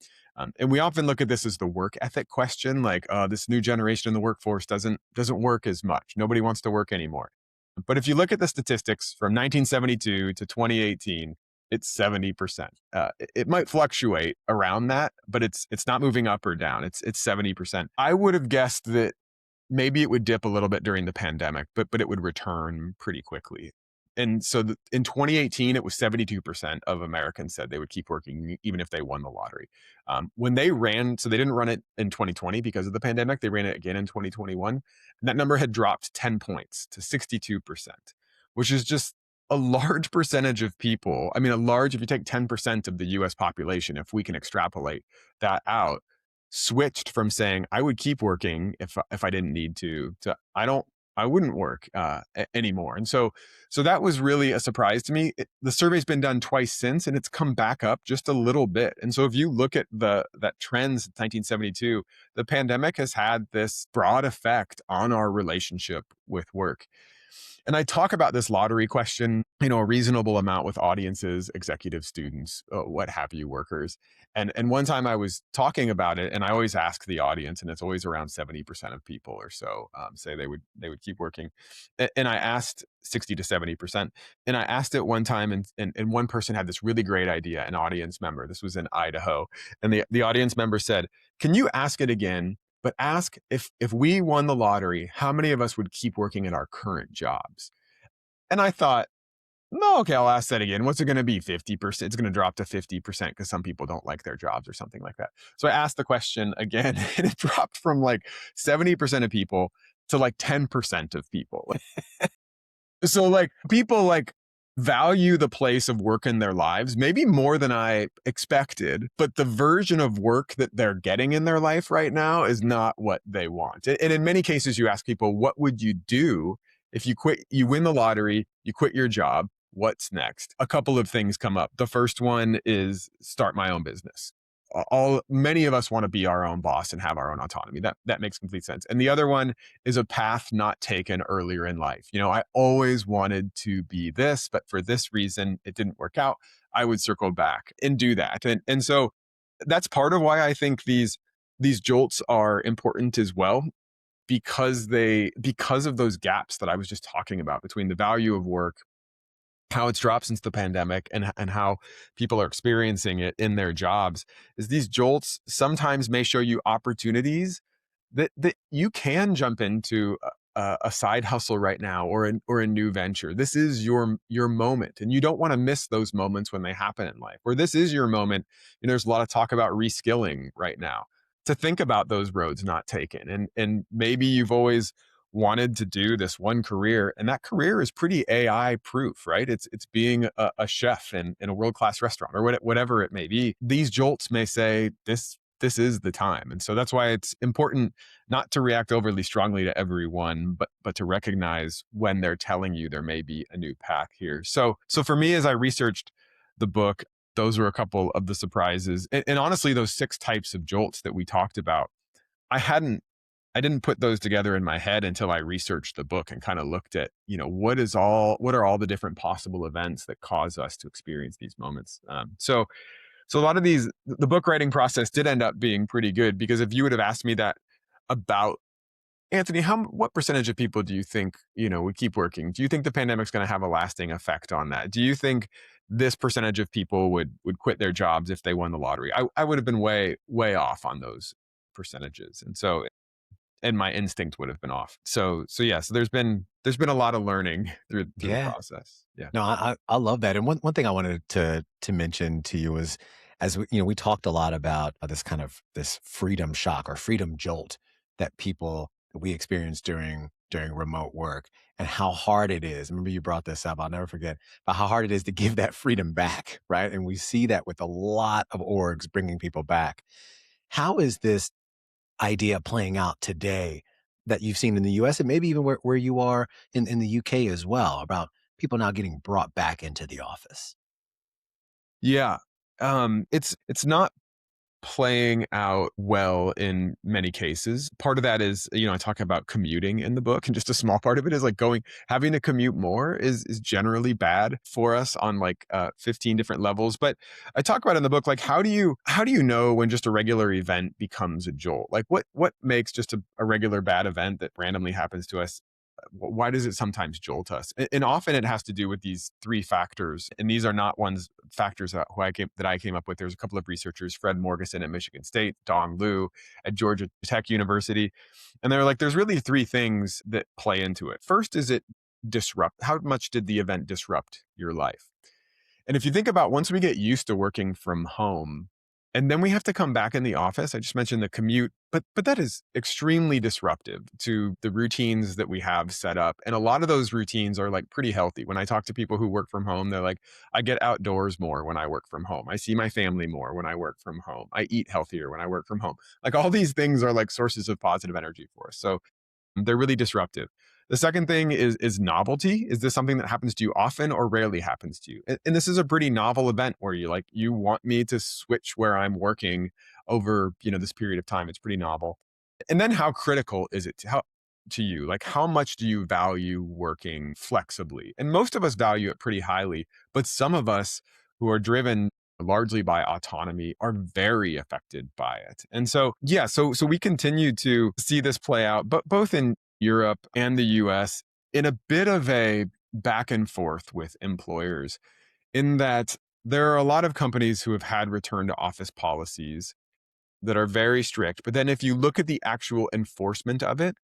And we often look at this as the work ethic question, like this new generation in the workforce doesn't work as much. Nobody wants to work anymore. But if you look at the statistics from 1972 to 2018, it's 70%. It might fluctuate around that, but it's not moving up or down. It's 70%. I would have guessed that maybe it would dip a little bit during the pandemic, but it would return pretty quickly. And so in 2018, it was 72% of Americans said they would keep working even if they won the lottery. When they ran, so they didn't run it in 2020 because of the pandemic, they ran it again in 2021. And that number had dropped 10 points to 62%, which is just a large percentage of people. I mean, if you take 10% of the US population, if we can extrapolate that out, switched from saying I would keep working if I didn't need to I wouldn't work anymore. And so that was really a surprise to me. The survey's been done twice since, and it's come back up just a little bit. And so if you look at that trend since 1972, the pandemic has had this broad effect on our relationship with work. And I talk about this lottery question, a reasonable amount with audiences, executive students, what have you, workers. And one time I was talking about it, and I always ask the audience, and it's always around 70% of people or so say they would keep working. And I asked 60 to 70%. And I asked it one time, and one person had this really great idea, an audience member. This was in Idaho. And the audience member said, "Can you ask it again? But ask if we won the lottery, how many of us would keep working at our current jobs?" And I thought, no, okay, I'll ask that again. What's it going to be? 50%? It's going to drop to 50% because some people don't like their jobs or something like that. So I asked the question again, and it dropped from like 70% of people to like 10% of people. So like people like value the place of work in their lives, maybe more than I expected, but the version of work that they're getting in their life right now is not what they want. And in many cases, you ask people, what would you do if you win the lottery, you quit your job? What's next? A couple of things come up. The first one is start my own business. Many of us want to be our own boss and have our own autonomy. That makes complete sense. And the other one is a path not taken earlier in life. I always wanted to be this, but for this reason it didn't work out. I would circle back and do that. And so that's part of why I think these jolts are important as well, because of those gaps that I was just talking about between the value of work, how it's dropped since the pandemic, and how people are experiencing it in their jobs. Is these jolts sometimes may show you opportunities that you can jump into a side hustle right now, or a new venture. This is your moment, and you don't want to miss those moments when they happen in life. Or this is your moment. There's a lot of talk about reskilling right now, to think about those roads not taken, and maybe you've always wanted to do this one career, and that career is pretty AI proof, right? It's being a chef in a world-class restaurant, or whatever it may be. These jolts may say this is the time. And so that's why it's important not to react overly strongly to everyone, but to recognize when they're telling you there may be a new path here. So for me, as I researched the book, those were a couple of the surprises. And honestly, those 6 types of jolts that we talked about, I didn't put those together in my head until I researched the book and kind of looked at, what are all the different possible events that cause us to experience these moments. So a lot of the book writing process did end up being pretty good, because if you would have asked me that about Anthony, what percentage of people do you think, would keep working? Do you think the pandemic's going to have a lasting effect on that? Do you think this percentage of people would quit their jobs if they won the lottery? I would have been way, way off on those percentages. And my instinct would have been off. So yeah, so there's been a lot of learning through the Yeah. process. Yeah. No, I love that. And one thing I wanted to mention to you is, as we talked a lot about this freedom shock or freedom jolt that we experience during remote work, and how hard it is. Remember, you brought this up. I'll never forget about how hard it is to give that freedom back, right? And we see that with a lot of orgs bringing people back. How is this idea playing out today that you've seen in the US, and maybe even where you are in the UK as well, about people now getting brought back into the office? Yeah. It's not playing out well in many cases. Part of that is, I talk about commuting in the book, and just a small part of it is like having to commute more is generally bad for us on like 15 different levels. But I talk about in the book, like how do you know when just a regular event becomes a jolt? Like what makes just a regular bad event that randomly happens to us, why does it sometimes jolt us? And often it has to do with these three factors. And these are not ones factors that I came up with. There's a couple of researchers, Fred Morgeson at Michigan State, Dong Lu at Georgia Tech University. And they're like, there's really three things that play into it. First, is it disrupt? How much did the event disrupt your life? And if you think about, once we get used to working from home, and then we have to come back in the office, I just mentioned the commute, but that is extremely disruptive to the routines that we have set up. And a lot of those routines are like pretty healthy. When I talk to people who work from home, they're like, I get outdoors more when I work from home. I see my family more when I work from home. I eat healthier when I work from home. Like all these things are like sources of positive energy for us. So they're really disruptive. The second thing is novelty. Is this something that happens to you often or rarely happens to you? And this is a pretty novel event where you want me to switch where I'm working over, this period of time. It's pretty novel. And then how critical is it to you? Like how much do you value working flexibly? And most of us value it pretty highly, but some of us who are driven largely by autonomy are very affected by it. And so, yeah, so we continue to see this play out, but both in Europe and the US, in a bit of a back and forth with employers, in that there are a lot of companies who have had return to office policies that are very strict. But then if you look at the actual enforcement of it,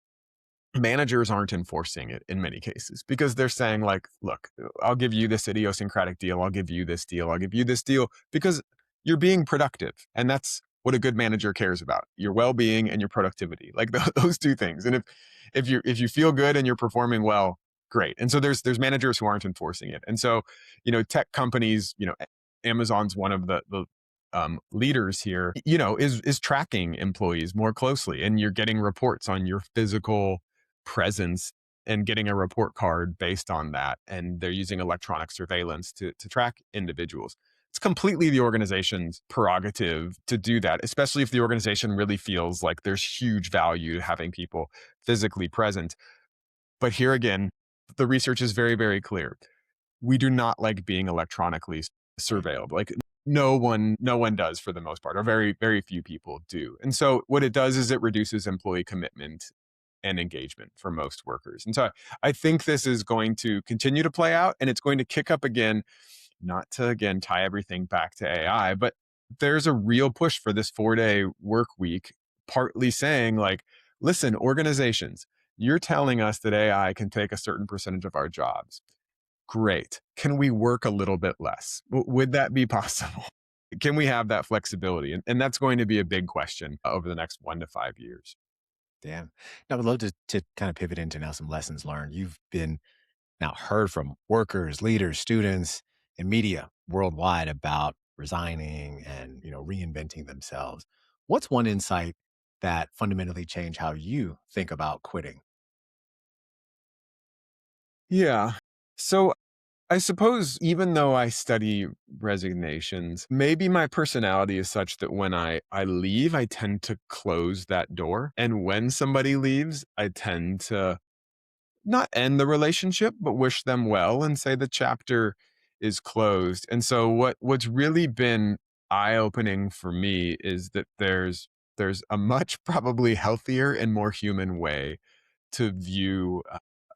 managers aren't enforcing it in many cases because they're saying like, look, I'll give you this idiosyncratic deal, I'll give you this deal, I'll give you this deal, because you're being productive, and that's what a good manager cares about: your well-being and your productivity, like those two things. And if you feel good and you're performing well, great. And so there's managers who aren't enforcing it. And so, tech companies, Amazon's one of the leaders here, is tracking employees more closely, and you're getting reports on your physical presence and getting a report card based on that. And they're using electronic surveillance to track individuals. It's completely the organization's prerogative to do that, especially if the organization really feels like there's huge value to having people physically present. But here again, the research is very, very clear. We do not like being electronically surveilled. Like no one does, for the most part, or very, very few people do. And so what it does is it reduces employee commitment and engagement for most workers. And so I think this is going to continue to play out, and it's going to kick up again, not to again tie everything back to AI, but there's a real push for this 4-day work week, partly saying like, listen, organizations, you're telling us that AI can take a certain percentage of our jobs. Great. Can we work a little bit less? Would that be possible? Can we have that flexibility? And that's going to be a big question over the next 1 to 5 years. Damn. Now, I would love to kind of pivot into now some lessons learned. You've been now heard from workers, leaders, students, and media worldwide about resigning and reinventing themselves. What's one insight that fundamentally changed how you think about quitting? Yeah. So I suppose even though I study resignations, maybe my personality is such that when I leave, I tend to close that door. And when somebody leaves, I tend to not end the relationship, but wish them well and say the chapter is closed. And so what's really been eye-opening for me is that there's a much probably healthier and more human way to view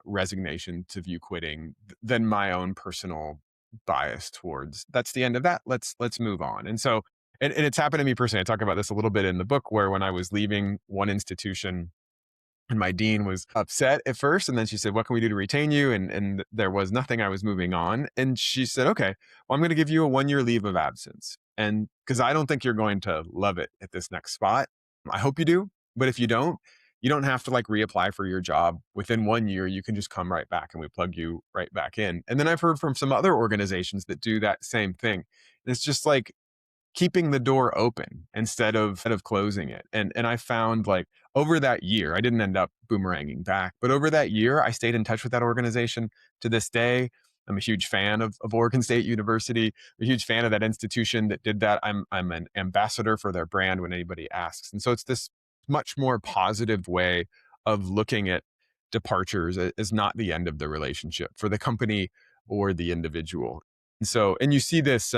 resignation, to view quitting, than my own personal bias towards that's the end of that. Let's move on. And so and it's happened to me personally. I talk about this a little bit in the book, where when I was leaving one institution, and my dean was upset at first, and then she said, what can we do to retain you? And there was nothing. I was moving on. And she said, okay, well, I'm going to give you a 1 year leave of absence. And because I don't think you're going to love it at this next spot. I hope you do. But if you don't have to like reapply for your job within 1 year. You can just come right back and we plug you right back in. And then I've heard from some other organizations that do that same thing. And it's just like keeping the door open instead of closing it. And I found like over that year, I didn't end up boomeranging back, but over that year, I stayed in touch with that organization to this day. I'm a huge fan of Oregon State University. I'm a huge fan of that institution that did that. I'm an ambassador for their brand when anybody asks. And so it's this much more positive way of looking at departures as not the end of the relationship for the company or the individual. And so, and you see this,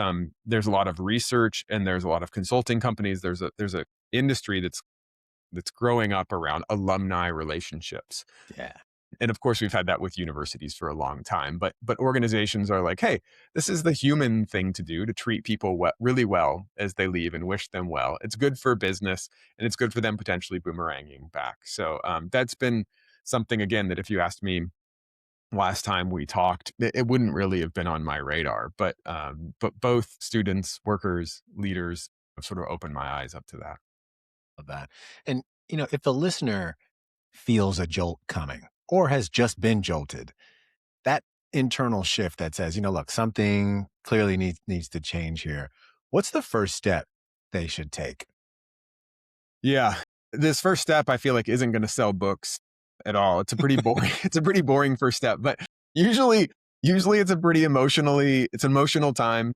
there's a lot of research and there's a lot of consulting companies. There's a industry that's growing up around alumni relationships. Yeah. And of course, we've had that with universities for a long time. But organizations are like, hey, this is the human thing to do, to treat people really well as they leave and wish them well. It's good for business, and it's good for them potentially boomeranging back. So that's been something, again, that if you asked me last time we talked, it wouldn't really have been on my radar. But both students, workers, leaders have sort of opened my eyes up to that. Of that. And, if the listener feels a jolt coming or has just been jolted, that internal shift that says, look, something clearly needs to change here. What's the first step they should take? Yeah. This first step I feel like isn't going to sell books at all. It's a pretty boring it's a pretty boring first step, but usually usually it's an emotional time.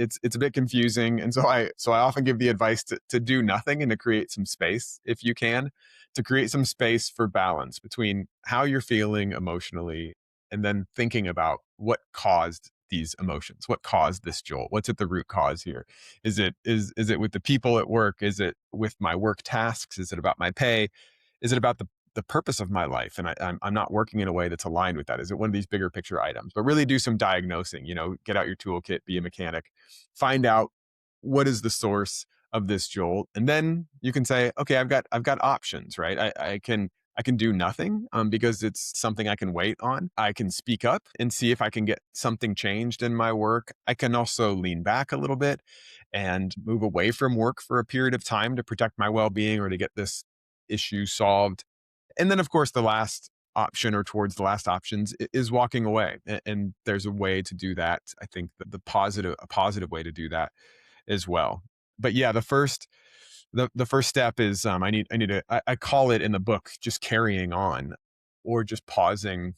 It's a bit confusing, and so I often give the advice to do nothing and to create some space if you can, to create some space for balance between how you're feeling emotionally and then thinking about what caused these emotions, what caused this jolt, what's at the root cause here. Is it with the people at work? Is it with my work tasks? Is it about my pay? Is it about the purpose of my life? And I'm not working in a way that's aligned with that. Is it one of these bigger picture items? But really do some diagnosing, get out your toolkit, be a mechanic, find out what is the source of this jolt. And then you can say, okay, I've got options, right? I can do nothing because it's something I can wait on. I can speak up and see if I can get something changed in my work. I can also lean back a little bit and move away from work for a period of time to protect my well-being or to get this issue solved. And then, of course, the last option or towards the last options is walking away. And there's a way to do that. I think that a positive way to do that as well. But yeah, the first step is I call it in the book just carrying on, or just pausing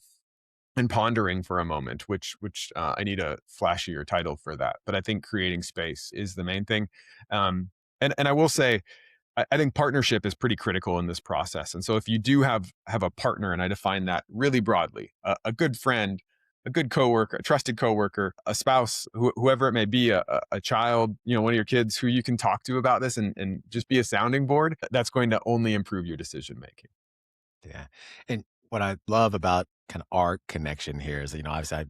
and pondering for a moment, which I need a flashier title for that. But I think creating space is the main thing. And I will say, I think partnership is pretty critical in this process. And so if you do have a partner, and I define that really broadly, a good friend, a good coworker, a trusted coworker, a spouse, whoever it may be, a child, one of your kids who you can talk to about this and just be a sounding board, that's going to only improve your decision making. Yeah. And what I love about kind of our connection here is, obviously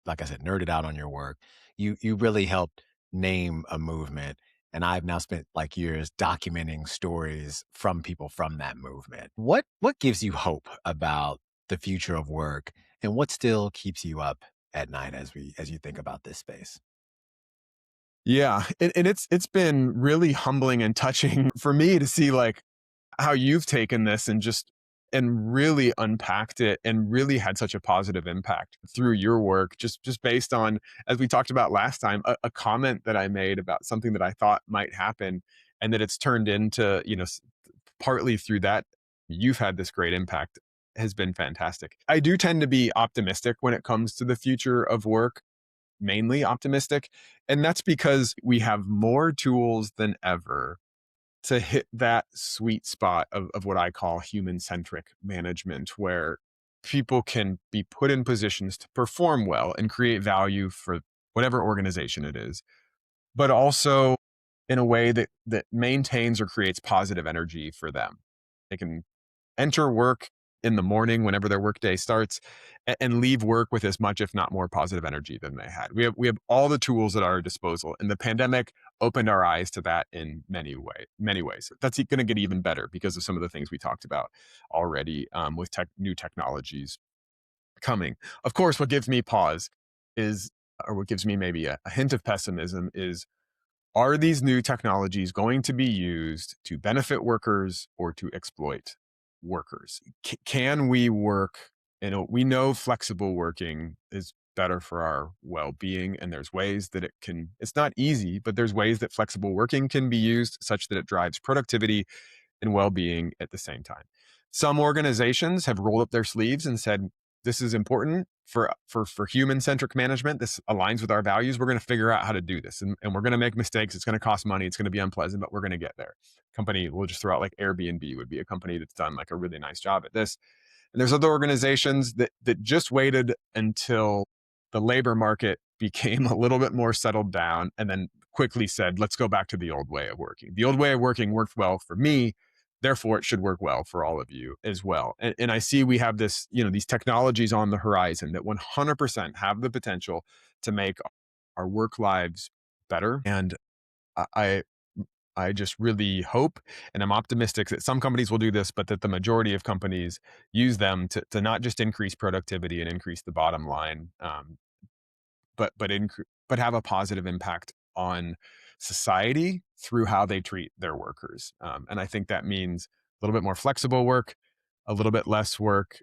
like I said, nerded out on your work. You really helped name a movement. And I've now spent like years documenting stories from people from that movement. What gives you hope about the future of work, and what still keeps you up at night as you think about this space? Yeah, and it's been really humbling and touching for me to see like how you've taken this and really unpacked it and really had such a positive impact through your work, just based on, as we talked about last time, a comment that I made about something that I thought might happen, and that it's turned into, partly through that you've had this great impact, has been fantastic. I do tend to be optimistic when it comes to the future of work, mainly optimistic, and that's because we have more tools than ever to hit that sweet spot of what I call human centric management, where people can be put in positions to perform well and create value for whatever organization it is, but also in a way that maintains or creates positive energy for them. They can enter work in the morning whenever their workday starts, and leave work with as much, if not more, positive energy than they had. We have all the tools at our disposal, and the pandemic opened our eyes to that in many ways. That's going to get even better because of some of the things we talked about already, with new technologies coming. Of course, what gives me pause is, or what gives me maybe a hint of pessimism is, are these new technologies going to be used to benefit workers or to exploit workers? Can we work? We know flexible working is better for our well-being, and there's ways that it's not easy, but there's ways that flexible working can be used such that it drives productivity and well-being at the same time. Some organizations have rolled up their sleeves and said, this is important for human centric management. This aligns with our values. We're going to figure out how to do this, and we're going to make mistakes. It's going to cost money. It's going to be unpleasant, but we're going to get there. Company, we'll just throw out like Airbnb would be a company that's done like a really nice job at this. And there's other organizations that just waited until the labor market became a little bit more settled down and then quickly said, let's go back to the old way of working. The old way of working worked well for me. Therefore, it should work well for all of you as well. And I see we have this, these technologies on the horizon that 100% have the potential to make our work lives better. And I I just really hope and I'm optimistic that some companies will do this, but that the majority of companies use them to not just increase productivity and increase the bottom line, but have a positive impact on society through how they treat their workers. And I think that means a little bit more flexible work, a little bit less work,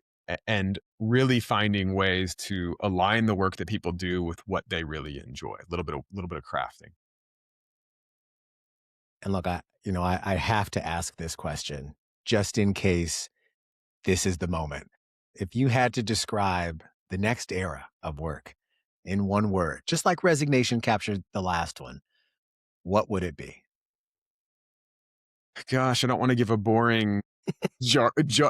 and really finding ways to align the work that people do with what they really enjoy. A little bit of crafting. And look, I have to ask this question just in case this is the moment. If you had to describe the next era of work in one word, just like resignation captured the last one, what would it be? Gosh, I don't want to give a boring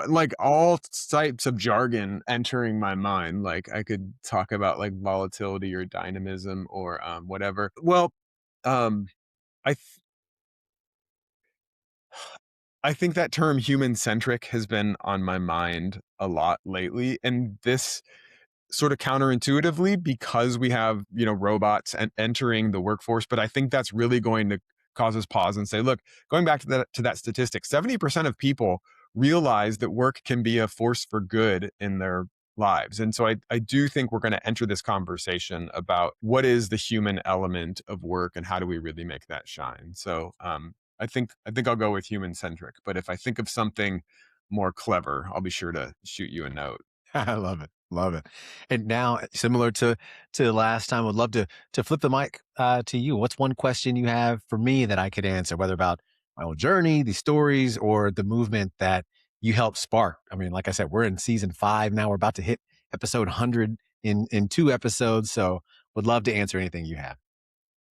like all types of jargon entering my mind. Like I could talk about like volatility or dynamism or whatever. Well, um, I th- I think that term human centric has been on my mind a lot lately, and this sort of counterintuitively because we have robots and entering the workforce, but I think that's really going to cause us pause and say, look, going back to that statistic, 70% of people realize that work can be a force for good in their lives. And so I do think we're going to enter this conversation about what is the human element of work and how do we really make that shine. So I think I'll go with human centric, but if I think of something more clever, I'll be sure to shoot you a note. I love it. Love it. And now, similar to last time, would love to flip the mic to you. What's one question you have for me that I could answer, whether about my own journey, these stories, or the movement that you helped spark? I mean, like I said, we're in season 5 now. We're about to hit episode 100 in 2 episodes. So, would love to answer anything you have.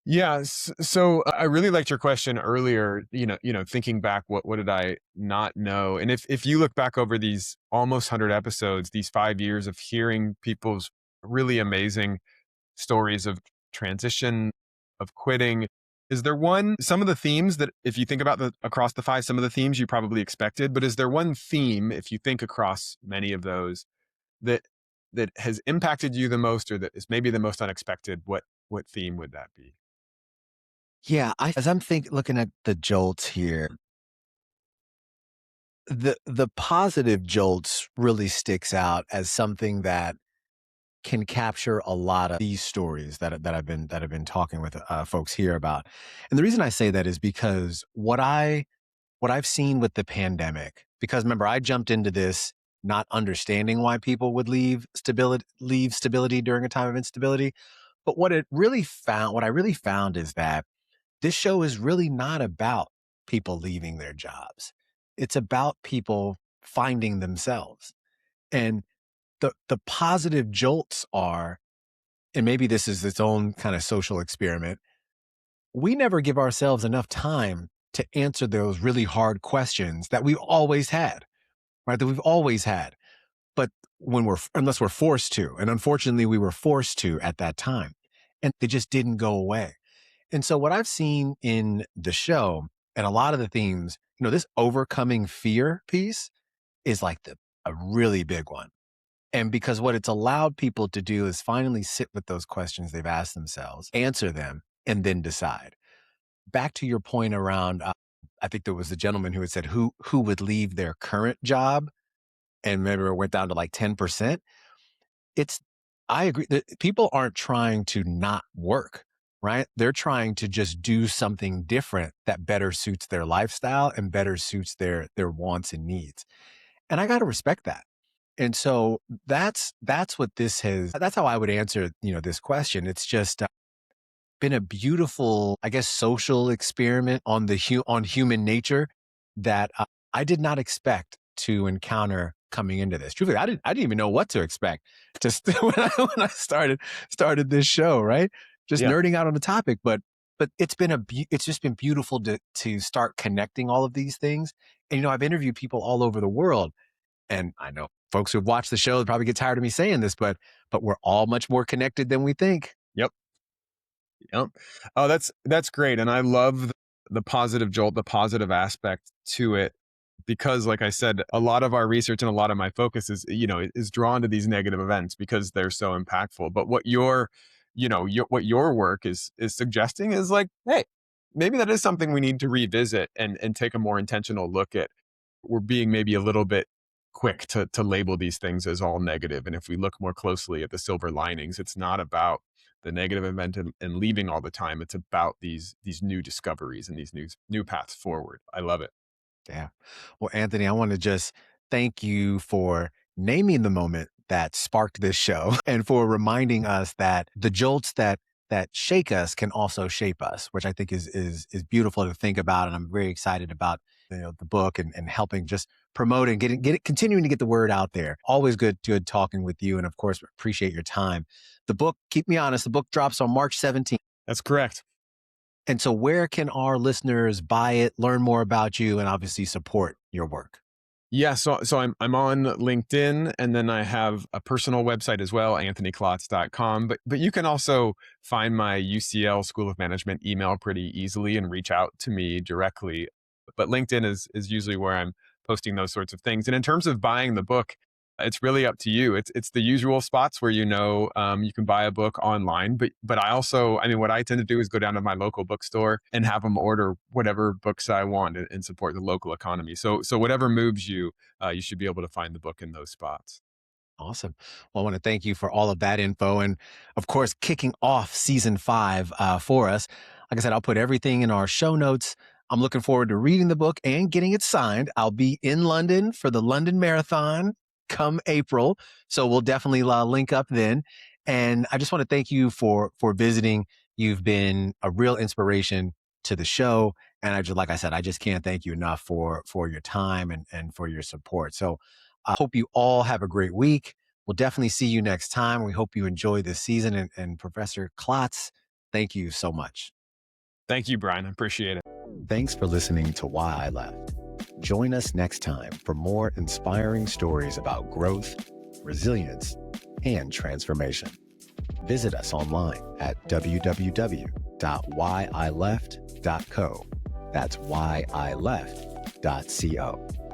Yeah, so I really liked your question earlier. Thinking back, what did I not know? And if you look back over these almost 100 episodes, these 5 years of hearing people's really amazing stories of transition, of quitting, is there some of the themes that if you think about across the five, some of the themes you probably expected, but is there one theme if you think across many of those that that has impacted you the most, or that is maybe the most unexpected? What theme would that be? Yeah, as I'm looking at the jolts here, the positive jolts really sticks out as something that can capture a lot of these stories that I've been talking with folks here about. And the reason I say that is because what I've seen with the pandemic, because remember I jumped into this not understanding why people would leave stability during a time of instability. But what I really found is that this show is really not about people leaving their jobs. It's about people finding themselves. And the positive jolts are, and maybe this is its own kind of social experiment, we never give ourselves enough time to answer those really hard questions that we've always had, right? That we've always had. But unless we're forced to, and unfortunately we were forced to at that time, and they just didn't go away. And so what I've seen in the show and a lot of the themes, this overcoming fear piece is like a really big one. And because what it's allowed people to do is finally sit with those questions they've asked themselves, answer them, and then decide. Back to your point around, I think there was a gentleman who had said who would leave their current job, and maybe it went down to like 10%. It's I agree that people aren't trying to not work, right? They're trying to just do something different that better suits their lifestyle and better suits their wants and needs. And I got to respect that. And so that's how I would answer, this question. It's just been a beautiful, I guess, social experiment on on human nature that I did not expect to encounter coming into this. Truthfully, I didn't even know what to expect when I started this show, right? Just Yeah. nerding out on the topic, but it's just been beautiful to start connecting all of these things. And I've interviewed people all over the world, and I know folks who've watched the show probably get tired of me saying this, but we're all much more connected than we think. Yep. Yep. Oh, that's great. And I love the positive jolt, the positive aspect to it, because like I said, a lot of our research and a lot of my focus is drawn to these negative events because they're so impactful. But what what your work is suggesting is like, hey, maybe that is something we need to revisit and take a more intentional look at. We're being maybe a little bit quick to label these things as all negative. And if we look more closely at the silver linings, it's not about the negative event and leaving all the time. It's about these new discoveries and these new paths forward. I love it. Yeah. Well, Anthony, I want to just thank you for naming the moment that sparked this show and for reminding us that the jolts that shake us can also shape us, which I think is beautiful to think about. And I'm very excited about the book and helping just promote and continuing to get the word out there. Always good talking with you. And of course, appreciate your time. The book, keep me honest, the book drops on March 17th. That's correct. And so where can our listeners buy it, learn more about you, and obviously support your work? Yeah, so I'm on LinkedIn, and then I have a personal website as well, anthonyklotz.com. But you can also find my UCL School of Management email pretty easily and reach out to me directly. But LinkedIn is usually where I'm posting those sorts of things. And in terms of buying the book, it's really up to you. It's the usual spots where you can buy a book online, but I mean, what I tend to do is go down to my local bookstore and have them order whatever books I want and support the local economy. So whatever moves you, you should be able to find the book in those spots. Awesome. Well, I want to thank you for all of that info. And of course, kicking off season 5 for us. Like I said, I'll put everything in our show notes. I'm looking forward to reading the book and getting it signed. I'll be in London for the London Marathon come April. So we'll definitely link up then. And I just want to thank you for visiting. You've been a real inspiration to the show. And like I said, I just can't thank you enough for your time and for your support. So I hope you all have a great week. We'll definitely see you next time. We hope you enjoy this season. And Professor Klotz, thank you so much. Thank you, Brian. I appreciate it. Thanks for listening to Why I Left. Join us next time for more inspiring stories about growth, resilience, and transformation. Visit us online at www.whyileft.co. That's whyileft.co.